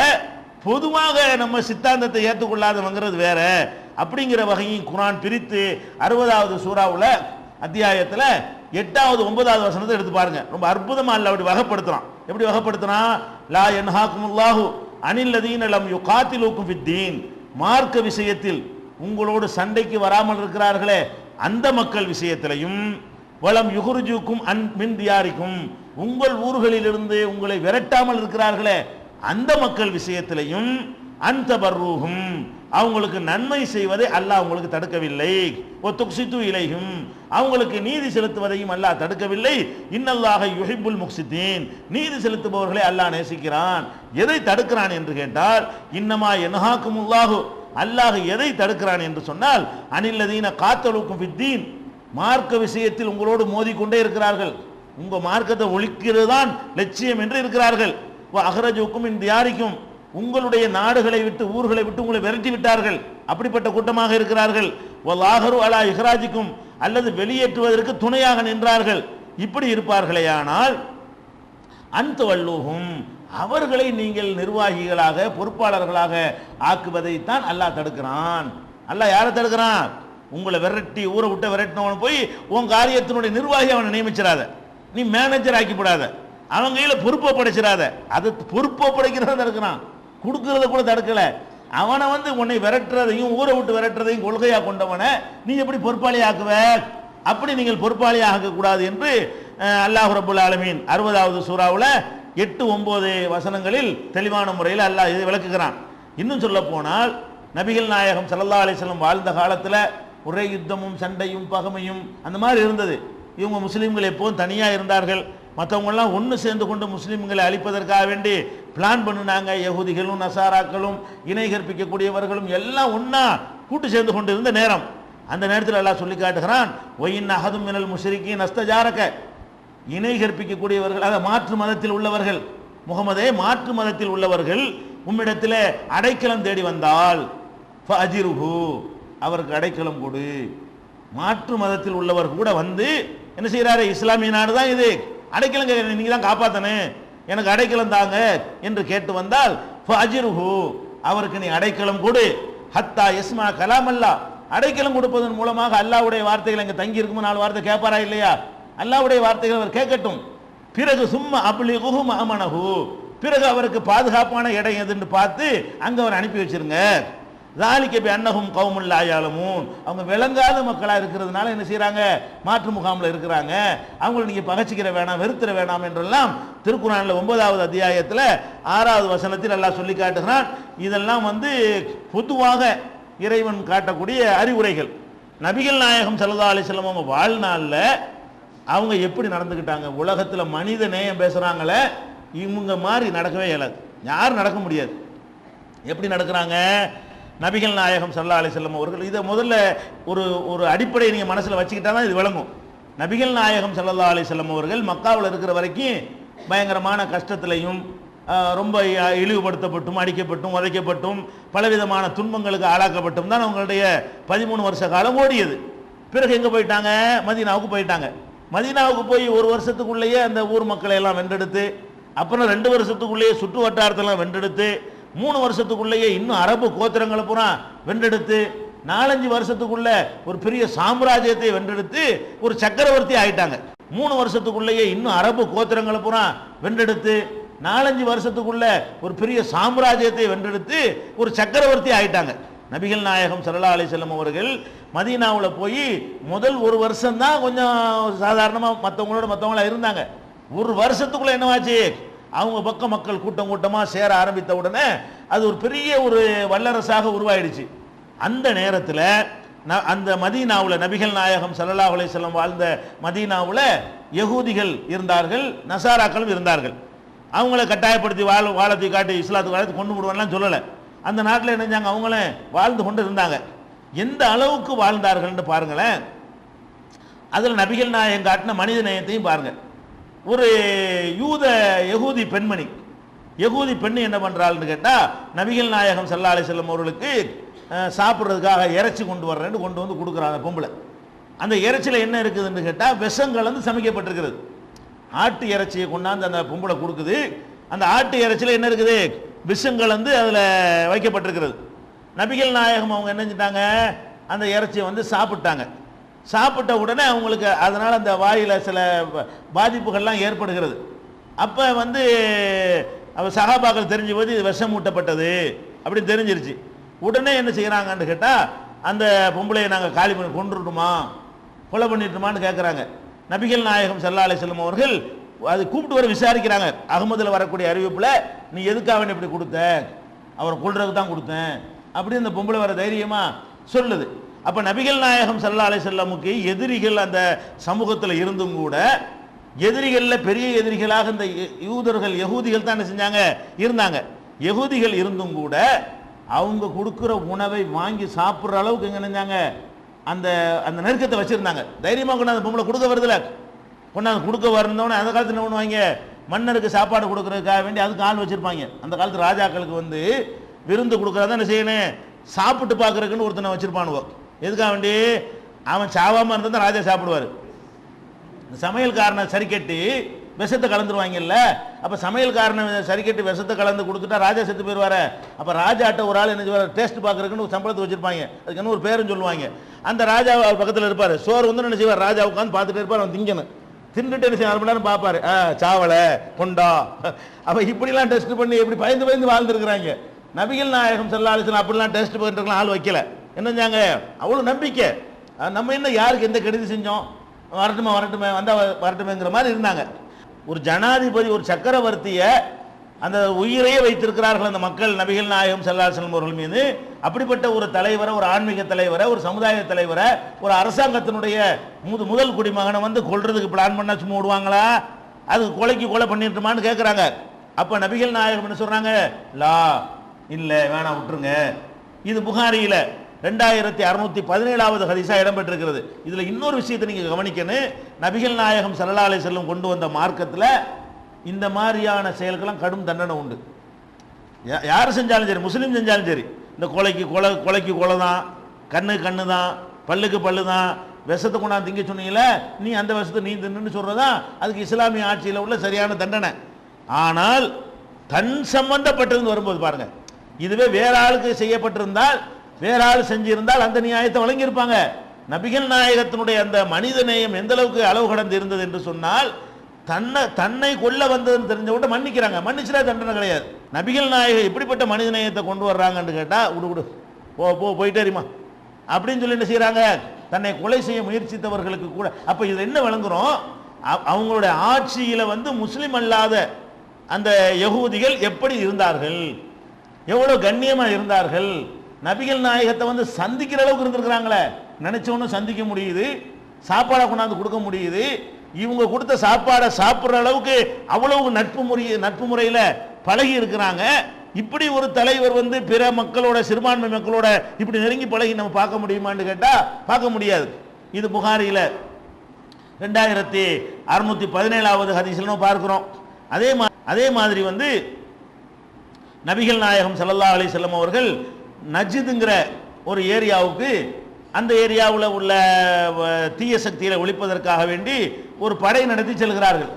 பொதுவாக நம்ம சித்தாந்தத்தை ஏற்றுக்கொள்ளாதவங்கிறது வேற. அப்படிங்கிற வகையும் குர்ஆன் பிரித்து 60வது சூறாவுல அத்தியாயத்தில் 8வது 9வது வசனத்தை எடுத்து பாருங்க. ரொம்ப அற்புதமா அல்லாஹ் அப்படி வகைப்படுத்துறான். எப்படி வகைப்படுத்துறான்? லா யன்ஹாகுமுல்லாஹு அனில் லதீன லம் யுகாத்திலூக்கும் ஃபித்தீன், மார்க்க விஷயத்தில் உங்களோடு சண்டைக்கு வராமல் இருக்கிறார்களே அந்த மக்கள் விஷயத்திலையும், வலம் யுஹ்ரிஜுக்கும் அன் மின் தியாரிக்கும், உங்கள் ஊர்களிலிருந்து உங்களை விரட்டாமல் இருக்கிறார்களே அந்த மக்கள் விஷயத்திலையும், அன்தபர்ரூஹும், அவங்களுக்கு நன்மை செய்வதை அல்லாஹ் உங்களுக்கு தடுக்கவில்லை. ஒ துக்ஸிது இலைஹும், அவங்களுக்கு நீதி செலுத்துவதையும் அல்லாஹ் தடுக்கவில்லை. இன்னல்லாஹ யுஹிப்புல் முக்ஸிதீன், நீதி செலுத்துபவர்களை அல்லாஹ் நேசிக்கிறான். எதை தடுக்கிறான் என்று கேட்டால், இன்னமா யன்ஹாகுமுல்லாஹு, அல்லாஹ் எதை தடுக்கிறான் என்று சொன்னால், அனில்லதீன காத்தலுக்கும் ஃபித்தீன், மார்க்க விஷயத்தில் உங்களோடு மோதிக்கொண்டே இருக்கிறார்கள், உங்க மார்க்கத்தை ஒழிக்கிறது தான் லட்சியம் என்று இருக்கிறார்கள். அஹ்ரஜுக்கும் மின் தியாரிக்கும், உங்களுடைய நாடுகளை விட்டு ஊர்களை விட்டு உங்களை விரட்டி விட்டார்கள், அப்படிப்பட்ட கூட்டமாக இருக்கிறார்கள். வல்லாஹரு அலா இஹ்ராஜிக்கும், அல்லது வெளியேற்றுவதற்கு துணையாக நின்றார்கள். இப்படி இருப்பார்களேயானால் அன்தவல்லூஹும், அவர்களை நீங்கள் நிர்வாகிகளாக பொறுப்பாளர்களாக ஆக்குவதைத்தான் அல்லாஹ் தடுக்கிறான். அல்லாஹ் யாரை தடுக்கிறான்? உங்களை விரட்டி ஊரை விட்டு விரட்டினவன் போய் உன் காரியத்தினுடைய நிர்வாகி அவனை நியமிச்சிடாத, நீ மேனேஜர் ஆக்கி போடாத, அவன் கையில பொறுப்பை படைச்சிடாத. அது பொறுப்பை படைக்கிறத தடுக்கிறான், கொடுக்கறத கூட தடுக்கல. அவனை வந்து உன்னை விரட்டுறதையும் ஊரை விட்டு விரட்டுறதையும் கொள்கையா கொண்டவனை நீ எப்படி பொறுப்பாளி ஆக்குவ? அப்படி நீங்கள் பொறுப்பாளி ஆகக்கூடாது என்று அல்லாஹ் ரப்புல் ஆலமீன் 60வது சூறாவுல 8, 9 வசனங்களில் தெளிவான முறையில் அல்லாஹ் இதை விளக்குகிறான். இன்னும் சொல்ல போனால் நபிகள் நாயகம் ஸல்லல்லாஹு அலைஹி வஸல்லம் வாழ்ந்த காலத்தில் ஒரே யுத்தமும் சண்டையும் பகமையும் அந்த மாதிரி இருந்தது. இவங்க முஸ்லீம்கள் எப்போதும் தனியாக இருந்தார்கள், மற்றவங்கெல்லாம் ஒன்று சேர்ந்து கொண்டு முஸ்லீம்களை அழிப்பதற்காக வேண்டி பிளான் பண்ணினாங்க. யகூதிகளும் நசாராக்களும் இணை கற்பிக்கக்கூடியவர்களும் எல்லாம் ஒன்றா கூட்டு சேர்ந்து கொண்டு இருந்த நேரம். அந்த நேரத்தில் அல்லாஹ் சொல்லி காட்டுகிறான், ஒயின் அஹதும் மினல் முஷ்ரிக்கீன் அஸ்தஜாரக, இணை கற்பிக்கக்கூடியவர்கள், அதாவது மாற்று மதத்தில் உள்ளவர்கள், முகமதே மாற்று மதத்தில் உள்ளவர்கள் உம்மிடத்தில் அடைக்கலம் தேடி வந்தால் ஃபஅஜிருஹு, அவருக்கு அடைக்கலம் கொடு. மாற்று மதத்தில் உள்ளவர் கூட வந்து என்ன செய்யறாரு? இஸ்லாமிய நாடு தான் இது, அடைக்கலம் கேட்க நீங்க தான் காப்பாத்தனே, எனக்கு அடைக்கலம் தாங்க என்று கேட்டு வந்தால் ஃபஅஜிருஹு, அவருக்கு நீ அடைக்கலம் கொடு. ஹத்தா யஸ்மா கலாம் அல்லாஹ், அடைக்கலம் கொடுப்பதன் மூலமாக அல்லாஹ்வுடைய வார்த்தைகள் அங்கே தங்கி இருக்குமோ 4 வார்த்தை கேட்பாரா இல்லையா? அல்லாஹ்வுடைய வார்த்தைகள் அவர் கேட்கட்டும். பிறகு சும்மா அப்லிகுஹு மஅமனஹு, பிறகு அவருக்கு பாதுகாப்பான இடம் எதுன்னு பார்த்து அங்க அவர் அனுப்பி வச்சிருங்க. ذَلِكَ بِأَنَّهُمْ قَوْمٌ لَا يَعْلَمُونَ, அவங்க விளங்காத மக்களா இருக்கிறதுனால என்ன செய்யறாங்க? மாற்று முகாமில் இருக்கிறாங்க. அவங்களை நீங்க பகச்சிக்கிற வேணாம், வெறுத்துற வேணாம் என்றெல்லாம் திருக்குர்ஆன்ல 9வது அத்தியாயத்தில் 6வது வசனத்தில் அல்லாஹ் சொல்லி காட்டுகிறான். இதெல்லாம் வந்து பொதுவாக இறைவன் காட்டக்கூடிய அறிவுரைகள். நபிகள் நாயகம் ஸல்லல்லாஹு அலைஹி வஸல்லம் அவங்க வாழ்நாள்ல அவங்க எப்படி நடந்துக்கிட்டாங்க? உலகத்தில் மனித நேயம் பேசுறாங்களே, இவங்க மாதிரி நடக்கவே இயலாது, யாரும் நடக்க முடியாது. எப்படி நடக்கிறாங்க? நபிகள் நாயகம் ஸல்லல்லாஹு அலைஹி வஸல்லம் அவர்கள், இதை முதல்ல ஒரு அடிப்படையை நீங்கள் மனசில் வச்சுக்கிட்டா தான் இது விளங்கும். நபிகள் நாயகம் ஸல்லல்லாஹு அலைஹி வஸல்லம் அவர்கள் மக்காவில் இருக்கிற வரைக்கும் பயங்கரமான கஷ்டத்திலையும் ரொம்ப இழிவுபடுத்தப்பட்டும் அடிக்கப்பட்டும் உதைக்கப்பட்டும் பலவிதமான துன்பங்களுக்கு ஆளாக்கப்பட்டும் தான் அவங்களுடைய 13 வருஷ காலம் ஓடியது. பிறகு எங்கே போயிட்டாங்க? மதீனாவுக்கு போயிட்டாங்க. மதீனாவுக்கு போய் 1 வருஷத்துக்குள்ளேயே அந்த ஊர் மக்களை எல்லாம் வென்றெடுத்து, அப்புறம் 2 வருஷத்துக்குள்ளேயே சுற்று வட்டாரத்தெல்லாம் வென்றெடுத்து, 3 வருஷத்துக்குள்ளேயே இன்னும் அரபு கோத்திரங்களை பூரா வென்றெடுத்து, 4-5 வருஷத்துக்குள்ள ஒரு பெரிய சாம்ராஜ்யத்தை வென்றெடுத்து ஒரு சக்கரவர்த்தி ஆயிட்டாங்க. 3 வருஷத்துக்குள்ளேயே இன்னும் அரபு கோத்திரங்களை பூரா வென்றெடுத்து 4-5 வருஷத்துக்குள்ள ஒரு பெரிய சாம்ராஜ்யத்தை வென்றெடுத்து ஒரு சக்கரவர்த்தி ஆயிட்டாங்க. நபிகள் நாயகம் ஸல்லல்லாஹு அலைஹி வஸல்லம் அவர்கள் மதீனாவில் போய் முதல் 1 வருஷம் தான் கொஞ்சம் சாதாரணமாக மற்றவங்களா இருந்தாங்க. 1 வருஷத்துக்குள்ள என்னவாச்சு? அவங்க பக்கம் மக்கள் கூட்டம் கூட்டமாக சேர ஆரம்பித்த உடனே அது ஒரு பெரிய ஒரு வல்லரசாக உருவாயிடுச்சு. அந்த நேரத்தில் அந்த மதீனாவில் நபிகள் நாயகம் ஸல்லல்லாஹு அலைஹி வஸல்லம் வாழ்ந்த மதீனாவில் யகூதிகள் இருந்தார்கள், நசாராக்களும் இருந்தார்கள். அவங்கள கட்டாயப்படுத்தி வாழத்தை காட்டி இஸ்லாத்துக்கு வாழத்தை கொண்டு விடுவான்லாம் சொல்லலை. அந்த நாட்டில் என்ன செஞ்சாங்க, அவங்களும் வாழ்ந்து கொண்டு இருந்தாங்க. எந்த அளவுக்கு வாழ்ந்தார்கள்னு பாருங்களேன். அதில் நபிகள் நாயகம் காட்டின மனித நேயத்தையும் பாருங்க. ஒரு யகூதி பெண்மணி, யகூதி பெண் என்ன பண்றாள்னு கேட்டால், நபிகள் நாயகம் ஸல்லல்லாஹு அலைஹி வஸல்லம் அவர்களுக்கு சாப்பிட்றதுக்காக இறைச்சி கொண்டு வர்றேன்னு கொண்டு வந்து கொடுக்குறாங்க பொம்பளை. அந்த இறைச்சியில் என்ன இருக்குதுன்னு கேட்டால் விஷம் கலந்து சமைக்கப்பட்டிருக்கிறது. ஆட்டு இறைச்சியை கொண்டாந்து அந்த பொம்பளை கொடுக்குது. அந்த ஆட்டு இறைச்சியில் என்ன இருக்குது, விஷம் கலந்து அதில் வைக்கப்பட்டிருக்கிறது. நபிகள் நாயகம் அவங்க என்ன செஞ்சிட்டாங்க, அந்த இறைச்சியை வந்து சாப்பிட்டாங்க. சாப்பிட்ட உடனே அவங்களுக்கு அதனால் அந்த வாயில் சில பாதிப்புகள்லாம் ஏற்படுகிறது. அப்போ வந்து சஹாபாக்கள் தெரிஞ்ச போது இது விஷம் ஊட்டப்பட்டது அப்படின்னு தெரிஞ்சிருச்சு. உடனே என்ன செய்கிறாங்கன்னு கேட்டால், அந்த பொம்பளையை நாங்கள் காலி பண்ணி கொண்டுட்டுமா கொலை பண்ணிட்டுமான்னு கேட்குறாங்க. நபிகள் நாயகம் ஸல்லல்லாஹு அலைஹி வஸல்லம் அவர்கள் அது கூப்பிட்டு வர விசாரிக்கிறாங்க. அகமதில் வரக்கூடிய அறிவிப்பில், நீ எதுக்காக இப்படி கொடுத்த, அவரை கொல்றதுக்கு தான் கொடுத்தேன் அப்படி அந்த பொம்பளை வர தைரியமாக சொல்லுது. அப்போ நபிகள் நாயகம் ஸல்லல்லாஹு அலைஹி வஸல்லமுக்கு எதிரிகள் அந்த சமூகத்தில் இருந்தும் கூட, எதிரிகளில் பெரிய எதிரிகளாக இந்த யூதர்கள் யகூதிகள் தான் என்ன செஞ்சாங்க, இருந்தாங்க. யகூதிகள் இருந்தும் கூட அவங்க கொடுக்குற உணவை வாங்கி சாப்பிட்ற அளவுக்கு எங்கே நினைஞ்சாங்க, அந்த அந்த நெருக்கத்தை வச்சுருந்தாங்க. தைரியமாக கொண்டாந்து பொம்பளை கொடுக்க வருதுல, கொண்டாந்து கொடுக்க வரணுன்னே அந்த காலத்தில் என்ன பண்ணுவாங்க, மன்னருக்கு சாப்பாடு கொடுக்குறதுக்காக வேண்டி அதுக்கு ஆள் வச்சுருப்பாங்க. அந்த காலத்து ராஜாக்களுக்கு வந்து விருந்து கொடுக்குறதா என்ன செய்யணும், சாப்பிட்டு பார்க்குறதுக்குன்னு ஒருத்தனை வச்சுருப்பானுவோ. எதுக்காக வேண்டி, அவன் சாவாமல் இருந்தால் தான் ராஜா சாப்பிடுவார். சமையல்காரனை சரி கட்டி விஷத்தை கலந்துருவாங்கல்ல, அப்போ சமையல்காரனை சரி கட்டி விஷத்தை கலந்து கொடுத்துட்டா ராஜா செத்து போயிடுவார். அப்போ ராஜாட்ட ஒரு ஆள் என்ன செய்வார், டேஸ்ட் பார்க்குறதுக்குன்னு ஒரு சம்பளத்தை வச்சுருப்பாங்க. அதுக்கு என்ன ஒரு பேருன்னு சொல்லுவாங்க. அந்த ராஜா அவர் பக்கத்தில் இருப்பார். சோறு வந்து என்ன செய்வார், ராஜா உட்காந்து பார்த்துட்டு இருப்பார். அவன் திங்கணும், தின்னுட்டு என்ன செய்ய 1 மணி நேரம் பார்ப்பார், சாவலை கொண்டா. அப்போ இப்படிலாம் டெஸ்ட் பண்ணி எப்படி பயந்து பயந்து வாழ்ந்துருக்குறாங்க. நபிகள் நாயகம் ஸல்லல்லாஹு அலைஹி வஸல்லம் அப்படிலாம் டெஸ்ட் பண்ணிட்டுலாம் ஆள் வைக்கல. என்ன செஞ்சாங்க, அவ்வளோ நம்பிக்கை. நம்ம என்ன யாருக்கு எந்த கெடுதி செஞ்சோம், வரட்டுமே வரட்டுமே வந்தால் வரட்டுமேங்கிற மாதிரி இருந்தாங்க. ஒரு ஜனாதிபதி, ஒரு சக்கரவர்த்தியை அந்த உயிரையே வைத்திருக்கிறார்கள் அந்த மக்கள் நபிகள் நாயகம் ஸல்லல்லாஹு அலைஹி வஸல்லம் அவர்கள் மீது. அப்படிப்பட்ட ஒரு தலைவரை, ஒரு ஆன்மீக தலைவரை, ஒரு சமுதாய தலைவரை, ஒரு அரசாங்கத்தினுடைய முதல் குடிமகனை வந்து கொல்றதுக்கு பிளான் பண்ண சும்மா விடுவாங்களா? அது கொலைக்கு கொலை பண்ணிட்டுமான்னு கேட்குறாங்க. அப்போ நபிகள் நாயகம் என்ன சொல்கிறாங்க, லா இல்லை வேணாம் விட்டுருங்க. இது புகாரியில் 2617வது ஹதீஸா இடம்பெற்றிருக்கிறது. இதில் இன்னொரு விஷயத்தை நீங்கள் கவனிக்கணும். நபிகள் நாயகம் ஸல்லல்லாஹு அலைஹி வஸல்லம் கொண்டு வந்த மார்க்கத்தில் இந்த மாதிரியான செயல்கள்லாம் கடும் தண்டனை உண்டு. யார் செஞ்சாலும் சரி, முஸ்லீம் செஞ்சாலும் சரி, இந்த கொலைக்கு கொலை தான், கண்ணு தான், பல்லுக்கு பல்லு தான், விஷத்தை கொண்டாந்து திங்க சொன்னீங்களே, நீ அந்த விஷத்தை நீ தின்னு சொல்றதா அதுக்கு இஸ்லாமிய ஆட்சியில் உள்ள சரியான தண்டனை. ஆனால் தன் சம்பந்தப்பட்டதுன்னு வரும்போது பாருங்க, இதுவே வேற ஆளுக்கு செய்யப்பட்டிருந்தால், வேற ஆள் செஞ்சிருந்தால் அந்த நியாயத்தை வழங்கியிருப்பாங்க. நபிகள் நாயகத்தினுடைய அந்த மனித நேயம் எந்த அளவுக்கு அளவு கடந்து இருந்தது என்று சொன்னால், தன்னை கொல்ல வந்ததுன்னு தெரிஞ்ச விட மன்னிக்கிறாங்க. மன்னிச்சுட்டா தண்டனை கிடையாது. நபிகள் நாயகம் எப்படிப்பட்ட மனித நேயத்தை கொண்டு வர்றாங்கன்னு கேட்டால், விடு போயிட்டே இருமா அப்படின்னு சொல்லி என்ன செய்யறாங்க, தன்னை கொலை செய்ய முயற்சித்தவர்களுக்கு கூட. அப்போ இதில் என்ன வழங்குறோம், அவங்களுடைய ஆட்சியில் வந்து முஸ்லிம் அல்லாத அந்த யகூதிகள் எப்படி இருந்தார்கள், எவ்வளோ கண்ணியமாக இருந்தார்கள். நபிகள் நாயகத்தை வந்து சந்திக்கிற அளவுக்கு இருந்திருக்கிறாங்களே, நினைச்சவனும் சந்திக்க முடியுது, சாப்பாடை கொண்டாந்து கொடுக்க முடியுது. இவங்க கொடுத்த சாப்பாடை சாப்பிட்ற அளவுக்கு அவ்வளவு நட்பு முறையில் பழகி இருக்கிறாங்க. இப்படி ஒரு தலைவர் வந்து பிற மக்களோட, சிறுபான்மை மக்களோட இப்படி நெருங்கி பழகி நம்ம பார்க்க முடியுமான்னு கேட்டால் பார்க்க முடியாது. இது புகாரியில் 2617வது ஹதீஸில் நம்ம பார்க்கிறோம். அதே மாதிரி வந்து நபிகள் நாயகம் ஸல்லல்லாஹு அலைஹி வஸல்லம் அவர்கள் நஜ்துங்கிற ஒரு ஏரியாவுக்கு, அந்த ஏரியாவில் உள்ள தீய சக்திகளை ஒழிப்பதற்காக வேண்டி ஒரு படை நடத்தி செல்கிறார்கள்.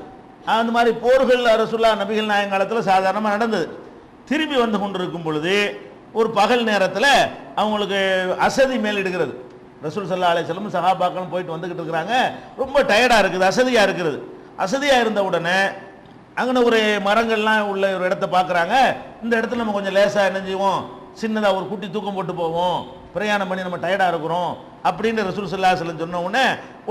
அந்த மாதிரி போர்கள் ரசூலுல்லாஹ் நபிகள் நாயகம் காலத்தில் சாதாரணமாக நடந்தது. திரும்பி வந்து கொண்டிருக்கும் பொழுது ஒரு பகல் நேரத்தில் அவங்களுக்கு அசதி மேலிடுகிறது. ரசூல் ஸல்லல்லாஹு அலைஹி வஸல்லம் சஹாபாக்களும் போயிட்டு வந்துக்கிட்டு இருக்கிறாங்க. ரொம்ப டயர்டாக இருக்குது, அசதியாக இருக்கிறது. அசதியாக இருந்த உடனே அங்கே ஒரு மரங்கள்லாம் உள்ள ஒரு இடத்த பார்க்குறாங்க. இந்த இடத்துல நம்ம கொஞ்சம் லேசாக என்ன செய்வோம், சின்னதாக ஒரு குட்டி தூக்கம் போட்டு போவோம், பிரயாணம் பண்ணி நம்ம டயர்டாக இருக்கிறோம் அப்படின்னு ரசூல் ஸல்லல்லாஹு அலைஹி வஸல்லம் சொன்ன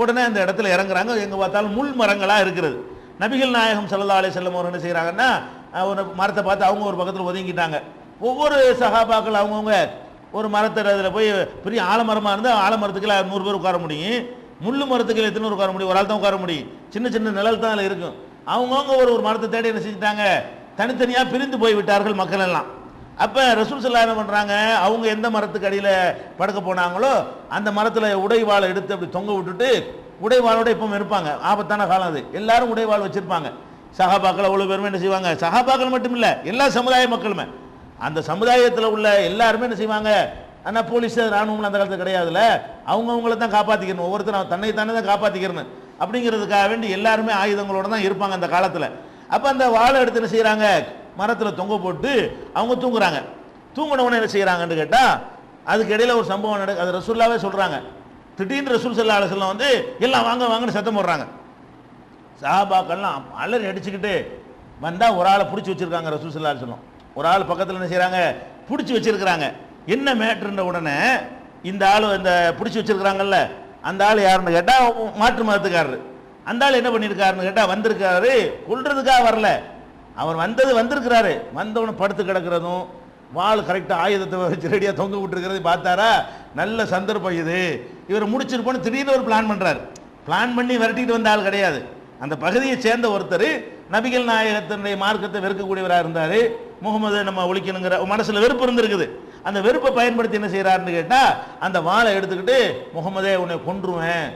உடனே அந்த இடத்துல இறங்குறாங்க. எங்கே பார்த்தாலும் முள் மரங்களாக இருக்கிறது. நபிகள் நாயகம் ஸல்லல்லாஹு அலைஹி வஸல்லம் அவர் என்ன செய்கிறாங்கன்னா, ஒரு மரத்தை பார்த்து அவங்க ஒரு பக்கத்தில் ஒதுங்கிட்டாங்க. ஒவ்வொரு சஹாபாக்கள் அவங்கவுங்க ஒரு மரத்தை அதில் போய், பெரிய ஆலமரமாக இருந்தால் ஆலமரத்துக்குள்ள 100 பேர் உட்கார முடியும், முள்ளு மரத்துக்கு எத்தனை உட்கார முடியும், ஒரு ஆள் தான் உட்கார முடியும், சின்ன சின்ன நிழல் தான் அதில் இருக்கும். அவங்கவுங்க ஒரு மரத்தை தேடி என்ன செஞ்சுட்டாங்க, தனித்தனியாக பிரிந்து போய் விட்டார்கள் மக்கள் எல்லாம். அப்போ ரசூல் ஸல்லல்லாஹு என்ன பண்ணுறாங்க, அவங்க எந்த மரத்துக்கு அடியில் படுக்க போனாங்களோ அந்த மரத்தில் உடைவாளை எடுத்து அப்படி தொங்க விட்டுட்டு உடைவாளோட எப்பவும் இருப்பாங்க. ஆபத்தான காலம் அது, எல்லாரும் உடைவாள் வச்சிருப்பாங்க. சஹாபாக்கள் அவ்வளோ பேருமே என்ன செய்வாங்க, சஹாபாக்கள் மட்டும் இல்லை எல்லா சமுதாய மக்களுமே, அந்த சமுதாயத்தில் உள்ள எல்லாருமே என்ன செய்வாங்க, ஆனால் போலீஸ் ராணுவம் அந்த காலத்தில் கிடையாதுல்ல, அவங்கவுங்கள தான் காப்பாற்றிக்கணும், ஒவ்வொருத்தரும் தன்னை தானே தான் காப்பாற்றிக்கிறணும் அப்படிங்கிறதுக்காக வேண்டி எல்லாருமே ஆயுதங்களோட தான் இருப்பாங்க அந்த காலத்தில். அப்போ அந்த வாழை எடுத்து என்ன செய்கிறாங்க, மரத்தில் தொங்க போட்டு அவங்க தூங்குறாங்க. தூங்கினவன என்ன செய்கிறாங்கன்னு கேட்டால் அதுக்கு இடையில ஒரு சம்பவம் நடக்கு. அது ரசூலுல்லாவே சொல்கிறாங்க. திடீர்னு ரசூல் ஸல்லல்லாஹு அலைஹி வஸல்லம் வந்து எல்லாம் வாங்க வாங்கன்னு சத்தம் போடுறாங்க. சஹாபாக்கள்லாம் அலறி அடிச்சுக்கிட்டு வந்தால் ஒரு ஆளை பிடிச்சி வச்சிருக்காங்க ரசூல் ஸல்லல்லாஹு அலைஹி வஸல்லம். ஒரு ஆள் பக்கத்தில் என்ன செய்கிறாங்க, பிடிச்சி வச்சிருக்கிறாங்க. என்ன மேட்ருன்ற உடனே இந்த ஆள் இந்த பிடிச்சி வச்சிருக்கிறாங்கல்ல அந்த ஆள் யாருன்னு கேட்டால் மாற்று மதத்துக்காரரு. அந்த ஆள் என்ன பண்ணியிருக்காருன்னு கேட்டால் வந்திருக்காரு, கொல்றதுக்காக வரல, அவர் வந்திருக்கிறாரு. வந்தவனை படுத்து கிடக்கிறதும் வாள் கரெக்டாக ஆயுதத்தை வச்சு ரெடியாக தொங்க விட்டுருக்கிறது பார்த்தாரா, நல்ல சந்தர்ப்பம் இது, இவர் முடிச்சிருப்போன்னு திடீர்னு ஒரு பிளான் பண்ணுறாரு. பிளான் பண்ணி விரட்டிட்டு வந்த ஆள் கிடையாது. அந்த பகுதியை சேர்ந்த ஒருத்தர் நபிகள் நாயகத்தினுடைய மார்க்கத்தை வெறுக்கக்கூடியவராக இருந்தார். முகமது நம்ம ஒழிக்கணுங்கிற மனசில் வெறுப்பு இருந்திருக்குது. அந்த வெறுப்பை பயன்படுத்தி என்ன செய்கிறாருன்னு கேட்டால் அந்த வாளை எடுத்துக்கிட்டு முகமதே உன்னை கொன்றுவேன்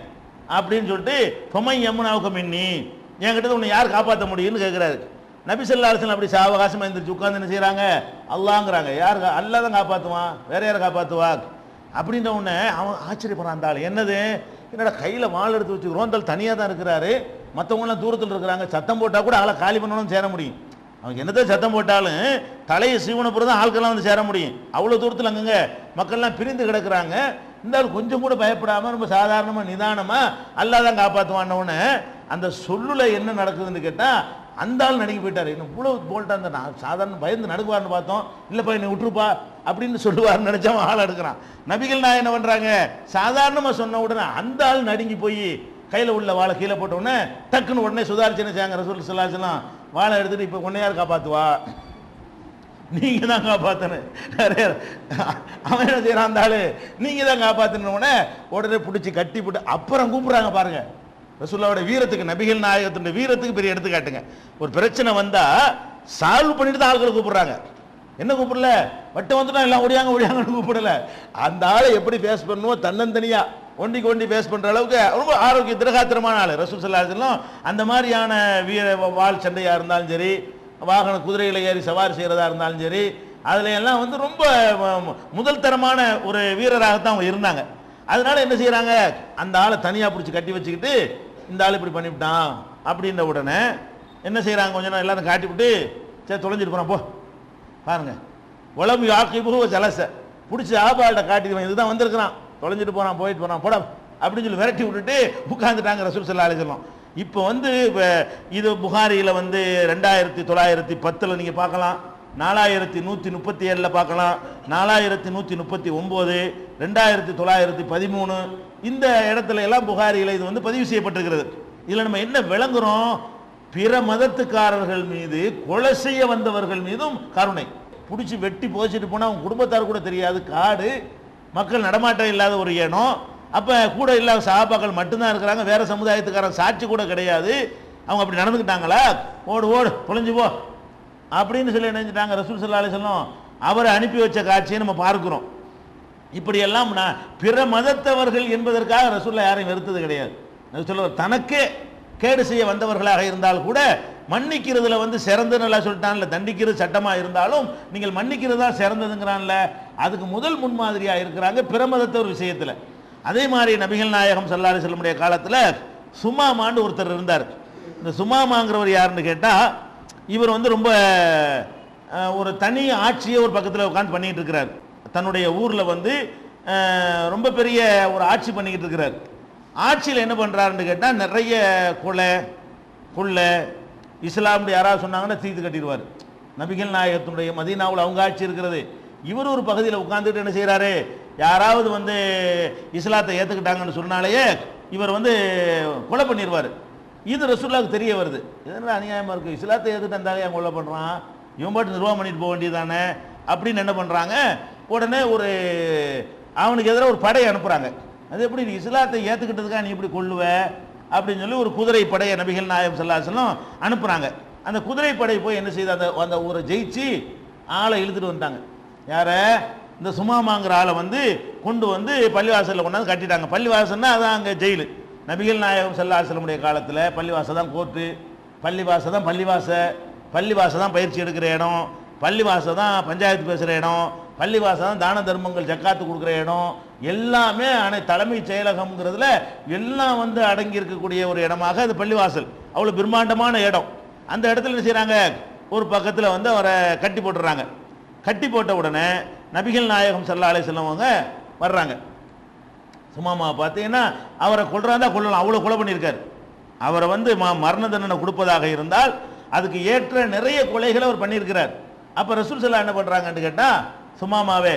அப்படின்னு சொல்லிட்டு பொமை யமுனாவுக்கு மின்னி என்கிட்ட உன்னை யார் காப்பாற்ற முடியும்னு கேட்குறாரு. நபி ஸல்லல்லாஹு அலைஹி வஸல்லம் அப்படி சாவகாசமாக எழுந்திரிச்சு உட்காந்து என்ன செய்கிறாங்க, அல்லாங்கிறாங்க. யார் அல்லா தான் காப்பாற்றுவான், வேற யாரை காப்பாற்றுவா அப்படின்ற உடனே அவன் ஆச்சரியப்படுறான். அந்த ஆள் என்னது, என்னோட கையில் வாள் எடுத்து வச்சு ரோந்தல் தனியாக தான் இருக்கிறாரு, மற்றவங்களாம் தூரத்தில் இருக்கிறாங்க, சத்தம் போட்டால் கூட ஆளை காலி பண்ணணும் சேர முடியும். அவங்க என்னதான் சத்தம் போட்டாலும் தலையை சீவன பிறகு தான் ஆட்கள்லாம் வந்து சேர முடியும். அவ்வளோ தூரத்தில் அங்கங்க மக்கள்லாம் பிரிந்து கிடக்கிறாங்க. இந்த ஆள் கொஞ்சம் கூட பயப்படாமல் ரொம்ப சாதாரணமாக நிதானமாக அல்லா தான் காப்பாற்றுவான்னொன்னே அந்த சொல்லுல என்ன நடக்குதுன்னு கேட்டால் அந்த ஆள் நடுங்கி போயிட்டார். இன்னும் இவ்வளோ போல்ட்டா அந்த சாதாரண பயந்து நடுக்குவார்னு பார்த்தோம், இல்லைப்பா என்னை விட்டுருப்பா அப்படின்னு சொல்லுவார்னு நினச்சவன் ஆள் எடுக்கிறான். நபிகள் நாயகம் என்ன பண்ணுறாங்க, சாதாரணமாக சொன்ன உடனே அந்த ஆள் நடுங்கி போய் கையில் உள்ள வாழை கீழே போட்ட உடனே டக்குன்னு உடனே சுதாரிச்சுன்னு செய்யாங்க. ரசூல் ஸல்லல்லாஹு அலைஹி வஸல்லம் வாழை எடுத்துட்டு இப்போ உன்னை யார் காப்பாற்றுவா, நீங்கள் தான் காப்பாற்றணும். அவன் என்ன செய்யறான், அந்த ஆள் நீங்கள் தான் காப்பாற்றணுன்னே உடனே பிடிச்சி கட்டி போட்டு அப்புறம் கூப்பிட்றாங்க. பாருங்க ரசூலுல்லாஹ்வோட வீரத்துக்கு, நபிகள் நாயகத்தினுடைய வீரத்துக்கு பெரிய எடுத்துக்காட்டுங்க. ஒரு பிரச்சனை வந்தா சால்வ் பண்ணிட்டு தான் ஆட்களை கூப்பிடுறாங்க. என்ன கூப்பிடல, வட்டம் வந்துட்டா எல்லாம் ஒடியாங்கன்னு கூப்பிடல. அந்த ஆளை எப்படி ஃபேஸ் பண்ணுவோம், தன்னந்தனியா ஒண்டி ஃபேஸ் பண்ற அளவுக்கு ரொம்ப ஆரோக்கிய திரகாத்திரமான ஆள் ரசூல் ஸல்லல்லாஹு அலைஹி வஸல்லம். அந்த மாதிரியான வீர வாள் சண்டையா இருந்தாலும் சரி, வாகன குதிரைகளை ஏறி சவாரி செய்யறதா இருந்தாலும் சரி, அதுல எல்லாம் வந்து ரொம்ப முதல் தரமான ஒரு வீரராகத்தான் அவங்க இருந்தாங்க. அதனால என்ன செய்யறாங்க, அந்த ஆளை தனியா பிடிச்சி கட்டி வச்சுக்கிட்டு இந்த ஆள் இப்படி பண்ணிவிட்டான் அப்படின்ற உடனே என்ன செய்யறாங்க, கொஞ்ச நேரம் எல்லாரும் காட்டி விட்டு சரி தொலைஞ்சிட்டு போறான் போ பாருங்க, உளம் யாக்கிபு ஜலச பிடிச்சி ஆபால்கிட்ட காட்டிடுவான், இதுதான் வந்திருக்கிறான், தொலைஞ்சிட்டு போறான், போயிட்டு போறான் போட அப்படின்னு சொல்லி விரட்டி விட்டுட்டு உட்கார்ந்துட்டாங்க ரசூல் ஸல்லல்லாஹு அலைஹி வஸல்லம். இப்போ வந்து இது புகாரியில் வந்து 2910 நீங்கள் பார்க்கலாம், 4137 பார்க்கலாம், 4139, 2913 இந்த இடத்துல எல்லாம் புகாரியில் இது வந்து பதிவு செய்யப்பட்டிருக்கிறது. இதில் நம்ம என்ன விளங்குறோம், பிற மதத்துக்காரர்கள் மீது கொலை செய்ய வந்தவர்கள் மீதும் கருணை. பிடிச்சி வெட்டி போச்சுட்டு போனால் அவங்க குடும்பத்தார் கூட தெரியாது, காடு, மக்கள் நடமாட்டம் இல்லாத ஒரு இடம், அப்போ கூட இல்லாத சஹாபாக்கள் மட்டும்தான் இருக்கிறாங்க, வேற சமுதாயத்துக்காரன் சாட்சி கூட கிடையாது. அவங்க அப்படி நடந்துக்கிட்டாங்களா, ஓடு தொலைஞ்சு போ அப்படின்னு சொல்லி நினைச்சிட்டாங்க. ரசூல் ஸல்லல்லாஹு அலைஹி வஸல்லம் அவரை அனுப்பி வச்ச காட்சியை நம்ம பார்க்கிறோம். இப்படியெல்லாம் பிற மதத்தவர்கள் என்பதற்காக ரசூலுல்லாஹ் யாரையும் வெறுத்தது கிடையாது. சொல்லுவார், தனக்கே கேடு செய்ய வந்தவர்களாக இருந்தால் கூட மன்னிக்கிறதுல வந்து சிறந்து நல்லா சொல்லிட்டான்ல, தண்டிக்கிறது சட்டமா இருந்தாலும் நீங்கள் மன்னிக்கிறது தான் சிறந்ததுங்கிறான்ல, அதுக்கு முதல் முன்மாதிரியா இருக்கிறாங்க பிற மதத்தவர் விஷயத்துல. அதே மாதிரி நபிகள் நாயகம் ஸல்லல்லாஹு அலைஹி வஸல்லம் காலத்தில் சுமாமான்னு ஒருத்தர் இருந்தார். இந்த சுமாமாங்கிறவர் யாருன்னு கேட்டால் இவர் வந்து ரொம்ப ஒரு தனி ஆட்சியை ஒரு பக்கத்தில் உட்காந்து பண்ணிக்கிட்டு இருக்கிறார். தன்னுடைய ஊரில் வந்து ரொம்ப பெரிய ஒரு ஆட்சி பண்ணிக்கிட்டு இருக்கிறார். ஆட்சியில் என்ன பண்ணுறாருன்னு கேட்டால் நிறைய கொள்ளை இஸ்லாம்னு யாராவது சொன்னாங்கன்னா தீர்த்து கட்டிடுவார். நபிகள் நாயகத்தினுடைய மதீனாவில் அவங்க ஆட்சி இருக்கிறது. இவர் ஒரு பகுதியில் உட்காந்துட்டு என்ன செய்கிறாரு, யாராவது வந்து இஸ்லாத்தை ஏற்றுக்கிட்டாங்கன்னு சொன்னாலேயே இவர் வந்து கொலை பண்ணிடுவார். இது ரசூலுல்லாஹ்வுக்கு தெரிய வருது, இதெல்லாம் அநியாயமாக இருக்குது, இஸ்லாத்தை ஏற்றுக்கிட்டு அந்த ஏன் கொலை பண்ணுறான், இவன் பாட்டு நிர்வாகம் பண்ணிட்டு போக வேண்டியதானே அப்படின்னு என்ன பண்ணுறாங்க, உடனே ஒரு அவனுக்கு எதிராக ஒரு படையை அனுப்புகிறாங்க. அது எப்படி நீ இஸ்லாத்தை ஏற்றுக்கிட்டதுக்காக நீ இப்படி கொள்ளுவ அப்படின்னு சொல்லி ஒரு குதிரை படையை நபிகள் நாயகம் ஸல்லல்லாஹு அலைஹி வஸல்லம் அனுப்புகிறாங்க. அந்த குதிரை படை போய் என்ன செய்து அந்த ஊரை ஜெயிச்சு ஆளை இழுத்துட்டு வந்துட்டாங்க. யார? இந்த சுமாமாங்கிற ஆளை வந்து கொண்டு வந்து பள்ளிவாசலில் கொண்டாந்து கட்டிட்டாங்க. பள்ளிவாசல்னா அதான் அங்கே ஜெயிலு. நபிகள் நாயகம் ஸல்லல்லாஹு அலைஹி வஸல்லம் காலத்தில் பள்ளிவாசல் தான் கோர்ட்டு, பள்ளிவாசல் தான் பள்ளிவாசல் தான் பயிற்சி எடுக்கிற இடம், பள்ளிவாசல் தான் பஞ்சாயத்து பேசுகிற இடம், பள்ளிவாசல் தான் தான தர்மங்கள் ஜக்காத்து கொடுக்குற இடம், எல்லாமே தலைமை செயலகம்ங்கிறதுல எல்லாம் வந்து அடங்கி இருக்கக்கூடிய ஒரு இடமாக அது பள்ளிவாசல். அவ்வளோ பிரம்மாண்டமான இடம். அந்த இடத்துல என்ன செய்கிறாங்க, ஒரு பக்கத்தில் வந்து அவரை கட்டி போட்டுறாங்க. கட்டி போட்ட உடனே நபிகள் நாயகம் ஸல்லல்லாஹு அலைஹி வஸல்லம் அவங்க வர்றாங்க. சுமாமாவை பார்த்தீங்கன்னா அவரை கொல்றாந்தா கொள்ளலாம், அவ்வளோ கொலை பண்ணியிருக்காரு. அவரை வந்து மரண தண்டனை கொடுப்பதாக இருந்தால் அதுக்கு ஏற்ற நிறைய கொலைகளை அவர் பண்ணியிருக்கிறார். அப்போ ரசூல் ஸல்லல்லாஹு என்ன பண்ணுறாங்கன்னு கேட்டால், சுமாமாவே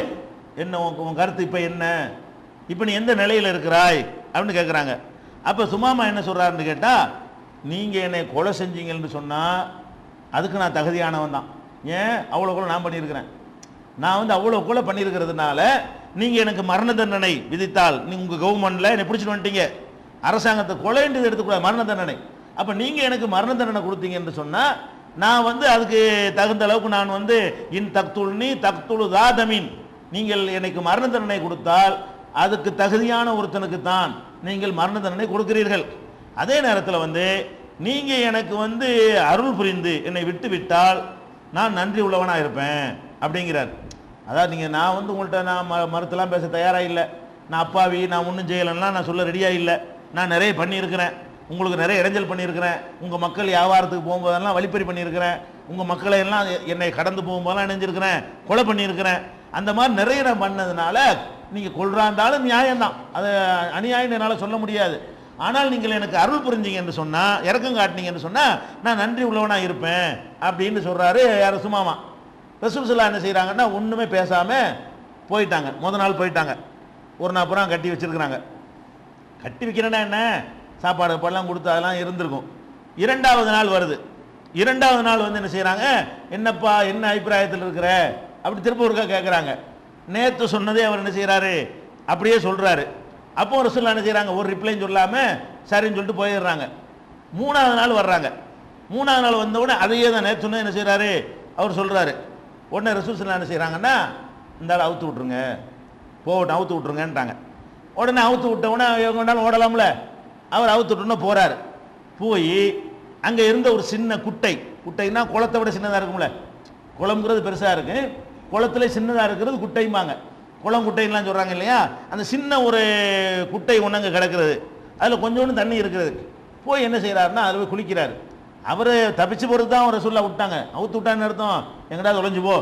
என்ன உன் கருத்து இப்போ என்ன, இப்போ நீ எந்த நிலையில் இருக்கிறாய் அப்படின்னு கேட்குறாங்க. அப்போ சுமாமா என்ன சொல்கிறாருன்னு கேட்டால், நீங்கள் என்னை கொலை செஞ்சீங்கன்னு சொன்னால் அதுக்கு நான் தகுதியானவன் தான். ஏன் அவ்வளோ கொலை நான் பண்ணியிருக்கிறேன், நான் வந்து அவ்வளோ கொலை பண்ணியிருக்கிறதுனால நீங்கள் எனக்கு மரண தண்டனை விதித்தால், நீங்கள் உங்கள் கவர்மெண்ட்டில் என்னை பிடிச்சிட்டு வந்துட்டீங்க, அரசாங்கத்தை கொலைன்றது எடுத்துக்கூடாது, மரண தண்டனை. அப்போ நீங்கள் எனக்கு மரண தண்டனை கொடுத்தீங்கன்னு சொன்னால் நான் வந்து அதுக்கு தகுந்த அளவுக்கு நான் வந்து தக்துல் தாதமீன், நீங்கள் எனக்கு மரண தண்டனை கொடுத்தால் அதுக்கு தகுதியான ஒருத்தனுக்கு தான் நீங்கள் மரண தண்டனை கொடுக்கிறீர்கள். அதே நேரத்தில் வந்து நீங்கள் எனக்கு வந்து அருள் புரிந்து என்னை விட்டு விட்டால் நான் நன்றி உள்ளவனாக இருப்பேன் அப்படிங்கிறார். அதாவது நீங்கள் நான் வந்து உங்கள்கிட்ட நான் மறுத்தெல்லாம் பேச தயாராக இல்லை, நான் அப்பாவி, நான் ஒன்றும் செய்யலைன்னா நான் சொல்ல ரெடியாக இல்லை, நான் நிறைய பண்ணியிருக்கிறேன், உங்களுக்கு நிறைய இடைஞ்சல் பண்ணியிருக்கிறேன், உங்கள் மக்கள் வியாபாரத்துக்கு போகும்போதெல்லாம் வழிப்பறி பண்ணியிருக்கிறேன், உங்கள் மக்களை எல்லாம் என்னை கடந்து போகும்போதெல்லாம் இணைஞ்சிருக்கிறேன், கொலை பண்ணியிருக்கிறேன், அந்த மாதிரி நிறைய நான் பண்ணதுனால நீங்கள் கொள்றாண்டாலும் நியாயம்தான், அது அநியாயம் என்னால் சொல்ல முடியாது. ஆனால் நீங்கள் எனக்கு அருள் புரிஞ்சிங்கன்னு சொன்னால், இறக்கம் காட்டினீங்கன்னு சொன்னால் நான் நன்றி உள்ளவனாக இருப்பேன் அப்படின்னு சொல்கிறாரு யார்? சுமாமா. ரசூல் ஸல்லல்லாஹு என்ன செய்கிறாங்கன்னா ஒன்றுமே பேசாமல் போயிட்டாங்க. முதல் நாள் போயிட்டாங்க, ஒரு நாள் புறம் கட்டி வச்சுருக்குறாங்க. கட்டி வைக்கிறேன்னா என்ன, சாப்பாடு பழம் கொடுத்து அதெல்லாம் இருந்திருக்கும். இரண்டாவது நாள் வருது. இரண்டாவது நாள் வந்து என்ன செய்கிறாங்க, என்னப்பா என்ன அபிப்பிராயத்தில் இருக்கிற அப்படி திரும்ப ஒருக்கா கேட்குறாங்க. நேற்று சொன்னதே அவர் என்ன செய்கிறாரு அப்படியே சொல்கிறாரு. அப்போ ரசூலுல்லாஹ் என்ன செய்கிறாங்க, ஒரு ரிப்ளைன்னு சொல்லாமல் சரின்னு சொல்லிட்டு போயிடுறாங்க. மூணாவது நாள் வர்றாங்க. மூணாவது நாள் வந்த உடனே அதையே தான் நேற்று சொன்னது என்ன செய்கிறாரு அவர் சொல்கிறாரு. உடனே ரசூல் ஸல்லல்லாஹு என்ன செய்கிறாங்கன்னா, இந்த ஆள் அவுத்து விட்ருங்க, போகட்டும் அவுத்து விட்ருங்கன்ட்டாங்க. உடனே அவுத்து விட்டவுடனே எவங்கனாலும் ஓடலாம்ல, அவர் அவுத்து விட்டோன்னு போகிறார். போய் அங்கே இருந்த ஒரு சின்ன குட்டைன்னா குளத்தை விட சின்னதாக இருக்கும்ல, குளம்ங்கிறது பெருசாக இருக்கு, குளத்துல சின்னதாக இருக்கிறது குட்டைம்பாங்க, குளம் குட்டைலாம் சொல்கிறாங்க இல்லையா, அந்த சின்ன ஒரு குட்டை ஒன்று அங்கே கிடக்கிறது, அதில் கொஞ்சோண்டு தண்ணி இருக்கிறது. போய் என்ன செய்கிறாருன்னா அதில் போய் குளிக்கிறார். அவர் தப்பிச்சு போகிறது தான் அவரை சொல்ல விட்டாங்க, அவுத்து விட்டான்னு அர்த்தம், எங்கடா தொலைஞ்சு போ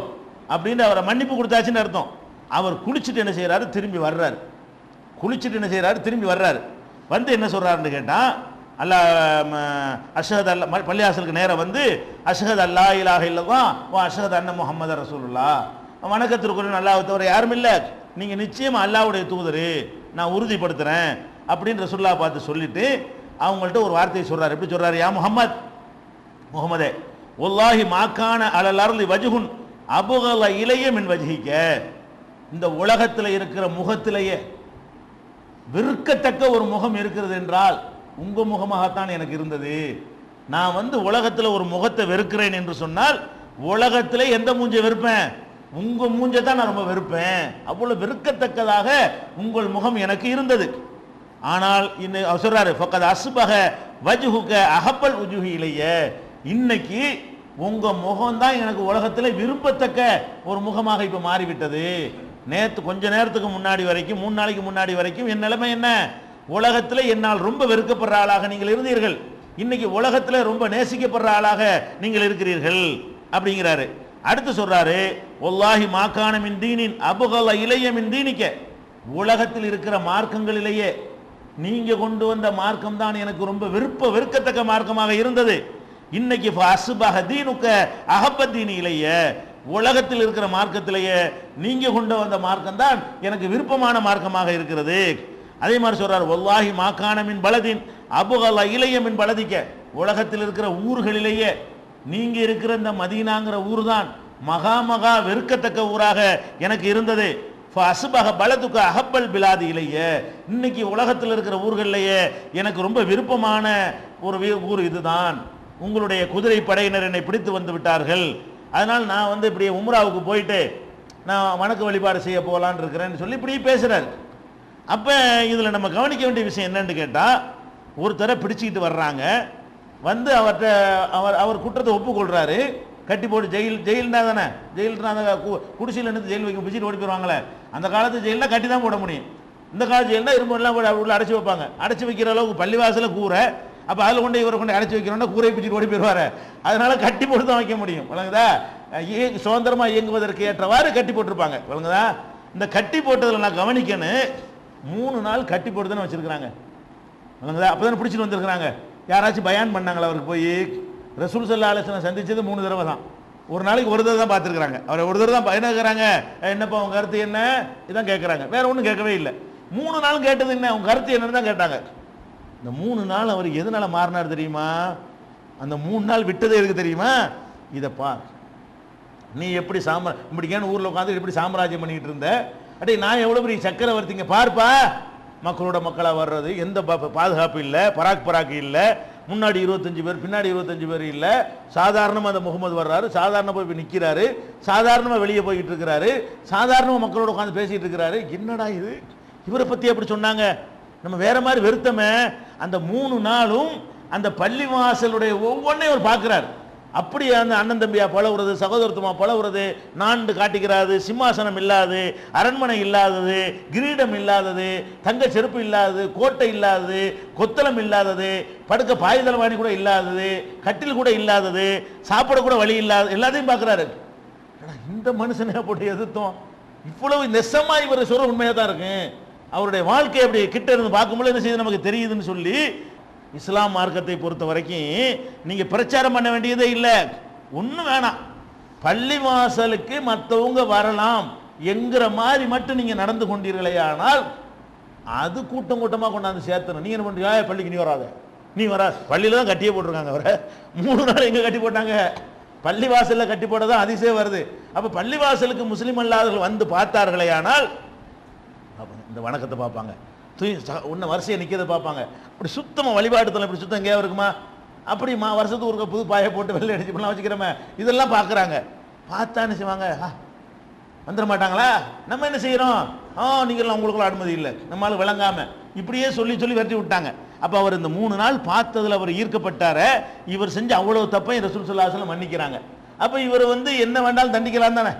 அப்படின்னு அவரை மன்னிப்பு கொடுத்தாச்சுன்னு அர்த்தம். அவர் குளிச்சுட்டு என்ன செய்கிறாரு, திரும்பி வர்றாரு. குளிச்சுட்டு என்ன செய்கிறாரு, திரும்பி வர்றாரு. வந்து என்ன சொல்கிறாருன்னு கேட்டால், அஷ்ஹது அல்லா பள்ளியாசலுக்கு நேரம் வந்து அஷ்ஹது அல்லா இலாஹ இல்லல்லாஹ் வ அஷ்ஹது அன்ன முஹம்மது ரசூலுல்லாஹ், வணக்கத்திற்குரிய அல்லாஹ்வை தவிர யாரும் இல்லை, நீங்கள் நிச்சயமாக அல்லாஹ்வுடைய தூதர், நான் உறுதிப்படுத்துகிறேன் அப்படின்னு ரசூலுல்லாஹ் பார்த்து சொல்லிட்டு அவங்கள்ட்ட ஒரு வார்த்தையை சொல்கிறார். எப்படி சொல்கிறார்? யா முஹம்மதே வல்லாஹி மாக்கான அலல் அர்லி வஜ்ஹுன் அபுகல இலைய மின் வஜ்ஹிக, இந்த உலகத்தில் இருக்கிற முகத்திலேயே வெறுக்கத்தக்க ஒரு முகம் இருக்கிறது என்றால் உங்கள் முகமாகத்தான் எனக்கு இருந்தது. நான் வந்து உலகத்தில் ஒரு முகத்தை வெறுக்கிறேன் என்று சொன்னால் உலகத்தில் எந்த மூஞ்சை வெறுப்பேன், உங்கள் மூஞ்சை தான் நான் ரொம்ப வெறுப்பேன், அவ்வளோ வெறுக்கத்தக்கதாக உங்கள் முகம் எனக்கு இருந்தது. ஆனால் இன்னும் சொல்றாரு, ஃபக்கத் அஸ்பஹ வஜ்ஹுக அஹப்பல் உஜுஹி இலைய, இன்னைக்கு உங்க முகம் தான் எனக்கு உலகத்தில் விரும்பத்தக்க ஒரு முகமாக இப்போ மாறிவிட்டது. நேற்று கொஞ்ச நேரத்துக்கு முன்னாடி வரைக்கும், 3 நாளைக்கு முன்னாடி வரைக்கும் என் நிலைமை என்ன, உலகத்தில் என்னால் ரொம்ப வெறுக்கப்படுற ஆளாக நீங்கள் இருந்தீர்கள், இன்னைக்கு உலகத்தில் ரொம்ப நேசிக்கப்படுற ஆளாக நீங்கள் இருக்கிறீர்கள் அப்படிங்கிறாரு. அடுத்து சொல்றாரு, வல்லாஹி மாக்கான மின் தீனின் அபுகல இலைய மின் தீனிக்க, உலகத்தில் இருக்கிற மார்க்கங்களிலேயே நீங்க கொண்டு வந்த மார்க்கம் தான் எனக்கு ரொம்ப வெறுக்கத்தக்க மார்க்கமாக இருந்தது. இன்னைக்கு அஸ்பஹ தீனுக்க அஹப்பத்தீனி இலைய, உலகத்தில் இருக்கிற மார்க்கத்திலேயே நீங்க கொண்டு வந்த மார்க்கம் தான் எனக்கு விருப்பமான மார்க்கமாக இருக்கிறது. அதே மாதிரி சொல்றார், வல்லாஹி மாக்கான மின் பலதின் அபுகல இலைய மின் பலதிக்க, உலகத்தில் இருக்கிற ஊர்களிலேயே நீங்க இருக்கிற இந்த மதீனாங்கிற ஊர் தான் மகா வெறுக்கத்தக்க ஊராக எனக்கு இருந்தது. அஸ்பஹ பலதுக்க அஹப்பல் பிலாதி இலைய, இன்னைக்கு உலகத்தில் இருக்கிற ஊர்களிலேயே எனக்கு ரொம்ப விருப்பமான ஒரு ஊர் இதுதான். உங்களுடைய குதிரை படையினர் என்னை பிடித்து வந்து விட்டார்கள், அதனால் நான் வந்து இப்படி உம்ராவுக்கு போயிட்டு நான் வணக்க வழிபாடு செய்ய போகலான்னு இருக்கிறேன்னு சொல்லி இப்படி பேசுகிறார். அப்போ இதில் நம்ம கவனிக்க வேண்டிய விஷயம் என்னன்னு கேட்டால், ஒருத்தரை பிடிச்சிக்கிட்டு வர்றாங்க, வந்து அவர் குற்றத்தை ஒப்புக்கொள்கிறாரு, கட்டி போட்டு ஜெயில்னா தானே, ஜெயில்னா அந்த குடிசையில் இருந்து ஜெயில் வைக்க பிடிச்சிட்டு ஓடி போயிடுவாங்களே, அந்த காலத்து ஜெயிலில் கட்டி தான் போட முடியும். இந்த காலத்து ஜெயில்னா இரும்பெல்லாம் உள்ள அடைச்சி வைப்பாங்க. அடைச்சி வைக்கிற அளவுக்கு பள்ளிவாசலில் கூரை, அப்போ அதில் கொண்டு இவரை கொண்டு அடைச்சி வைக்கிறோன்னா கூரையை பிடிச்சிட்டு ஓடி போயிடுவார். அதனால கட்டி போட்டு தான் வைக்க முடியும். விளங்குதா? சுதந்திரமாக இயங்குவதற்கு ஏற்றவாறு கட்டி போட்டிருப்பாங்க. விளங்குதா? இந்த கட்டி போட்டதில் நான் கவனிக்கணும், 3 நாள் கட்டி போட்டு தானே வச்சிருக்கிறாங்க. விளங்குதா? அப்போ தானே பிடிச்சிட்டு வந்திருக்கிறாங்க. யாராச்சும் பயான் பண்ணாங்களா அவருக்கு? போய் ரசூல் ஸல்லல்லாஹு அலைஹி வஸல்லம் சந்திச்சது 3 தடவை தான். ஒரு நாளைக்கு ஒரு தடவை தான் பார்த்துருக்குறாங்க. அவரை ஒரு தடவை தான் என்ன கேட்குறாங்க, என்னப்பா உங்க கருத்து என்ன, இதான் கேட்குறாங்க. வேற ஒன்றும் கேட்கவே இல்லை. 3 நாள் கேட்டது என்ன, உங்க கருத்து என்னன்னு தான் கேட்டாங்க. இந்த 3 நாள் அவர் எதனால மாறினார் தெரியுமா? அந்த 3 நாள் விட்டதே எதுக்கு தெரியுமா? இதை பார், நீ எப்படி இப்படிக்கான ஊரில் உட்காந்து எப்படி சாம்ராஜ்யம் பண்ணிக்கிட்டு இருந்த, அடே நான் எவ்வளோ பெரிய சக்கரவர்த்திங்க பார்ப்பா, மக்களோட மக்களாக வர்றது, எந்த பாதுகாப்பு இல்லை, பராக்கு இல்லை, முன்னாடி 25 பேர் பின்னாடி 25 பேர் இல்லை, சாதாரணமாக அந்த முகமது வர்றாரு, சாதாரணமாக போய் நிற்கிறாரு, சாதாரணமாக வெளியே போய்கிட்டு இருக்கிறாரு, சாதாரணமாக மக்களோட உட்காந்து பேசிகிட்டு இருக்கிறாரு. என்னடா இது, இவரை பற்றி அப்படி சொன்னாங்க, நம்ம வேற மாதிரி வெறுத்தமே. அந்த 3 நாளும் அந்த பள்ளிவாசலுடைய ஒவ்வொன்றையும் அவர் பார்க்கிறார். அப்படி அந்த அண்ணன் தம்பியா பழகுறது, சகோதரத்துவமா பழகுறது, நான்கு காட்டிக்கிறாது, சிம்மாசனம் இல்லாது, அரண்மனை இல்லாதது, கிரீடம் இல்லாதது, தங்க செருப்பு இல்லாதது, கோட்டை இல்லாதது, கொத்தளம் இல்லாதது, படுக்க பாய்தளவாணி கூட இல்லாதது, கட்டில் கூட இல்லாதது, சாப்பிட கூட வழி இல்லாத எல்லாத்தையும் பார்க்கிறாரு. இந்த மனுஷனை போட்டு எதிர்த்தோம், இவ்வளவு நெசமா இவர் சொல்ற உண்மையா தான் இருக்கு. அவருடைய வாழ்க்கை அப்படி கிட்ட இருந்து பார்க்கும்போது என்ன செய்யுது நமக்கு தெரியுதுன்னு சொல்லி, இஸ்லாம் மார்க்கத்தை பொறுத்த வரைக்கும் நீங்க பிரச்சாரம் பண்ண வேண்டியதே இல்லை, ஒன்றும் வேணாம். பள்ளிவாசலுக்கு மற்றவங்க வரலாம் என்கிற மாதிரி மட்டும் நீங்க நடந்து கொண்டீர்களே, ஆனால் அது கூட்டம் கூட்டமாக கொண்டாந்து சேர்த்தணும். நீங்க என்ன பண்றீங்க, பள்ளிக்கு நீ வராத, நீ வரா, பள்ளியில தான் கட்டியே போட்டிருக்காங்க. அவரை 3 நாள் எங்க கட்டி போட்டாங்க, பள்ளிவாசலில் கட்டி போட்டதான் அதிசயம் வருது. அப்ப பள்ளிவாசலுக்கு முஸ்லீம் அல்லாதவர்கள் வந்து பார்த்தார்களே, ஆனால் இந்த வணக்கத்தை பார்ப்பாங்க, உன்ன வரிசையை நிற்கிறத பார்ப்பாங்க. அப்படி சுத்தமாக வழிபாட்டுத்தலம் இப்படி சுத்தம் எங்கேயா இருக்குமா, அப்படிமா வருஷத்துக்கு ஒரு புது பாயை போட்டு வெள்ளை அடிச்சு இப்படிலாம் வச்சுக்கிறோமே, இதெல்லாம் பார்க்குறாங்க. பார்த்தா என்ன செய்வாங்க, வந்துட மாட்டாங்களா? நம்ம என்ன செய்கிறோம், நீங்கள்லாம் உங்களுக்குள்ள அனுமதி இல்லை, நம்மளால விளங்காம இப்படியே சொல்லி சொல்லி விரட்டி விட்டாங்க. அப்போ அவர் இந்த 3 நாள் பார்த்ததில் அவர் ஈர்க்கப்பட்டார, இவர் செஞ்ச அவ்வளவு தப்பையும் ரசூல் ஸல்லல்லாஹு அலைஹி வஸல்லம் மன்னிக்கிறாங்க. அப்போ இவர் வந்து என்ன வேண்டாலும் தண்டிக்கலாம் தானே.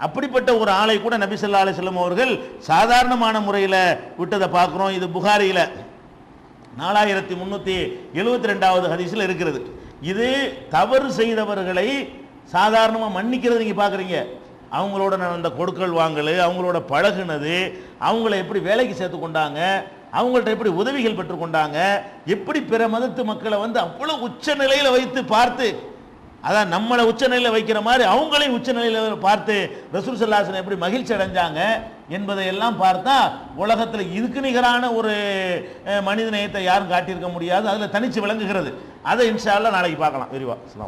அப்படிப்பட்ட ஒரு ஆளை கூட நபி ஸல்லல்லாஹு அலைஹி வஸல்லம் அவர்கள் சாதாரணமான முறையில் விட்டதை பார்க்குறோம். இது புகாரியில் 4372வது ஹதீஸில் இருக்கிறது. இது தவறு செய்தவர்களை சாதாரணமாக மன்னிக்கிறது நீங்கள் பார்க்குறீங்க. அவங்களோட அந்த கொடுக்கல் வாங்கல், அவங்களோட பழகுனது, அவங்கள எப்படி வேலைக்கு சேர்த்து கொண்டாங்க, அவங்கள்ட்ட எப்படி உதவிகள் பெற்றுக்கொண்டாங்க, எப்படி பிற மதத்து மக்களை வந்து அவ்வளோ உச்ச நிலையில் வைத்து பார்த்து, அதான் நம்மளை உச்ச நிலையில் வைக்கிற மாதிரி அவங்களையும் உச்ச நிலையில் பார்த்து ரசூல் ஸல்லல்லாஹு அலைஹி வஸல்லம் எப்படி மகிழ்ச்சி அடைஞ்சாங்க என்பதை எல்லாம் பார்த்தா உலகத்தில் இதுக்கு நிகரான ஒரு மனித நேயத்தை யாரும் காட்டியிருக்க முடியாது. அதில் தனிச்சு விளங்குகிறது. அதை இன்ஷா அல்லாஹ் நாளைக்கு பார்க்கலாம் விரிவா.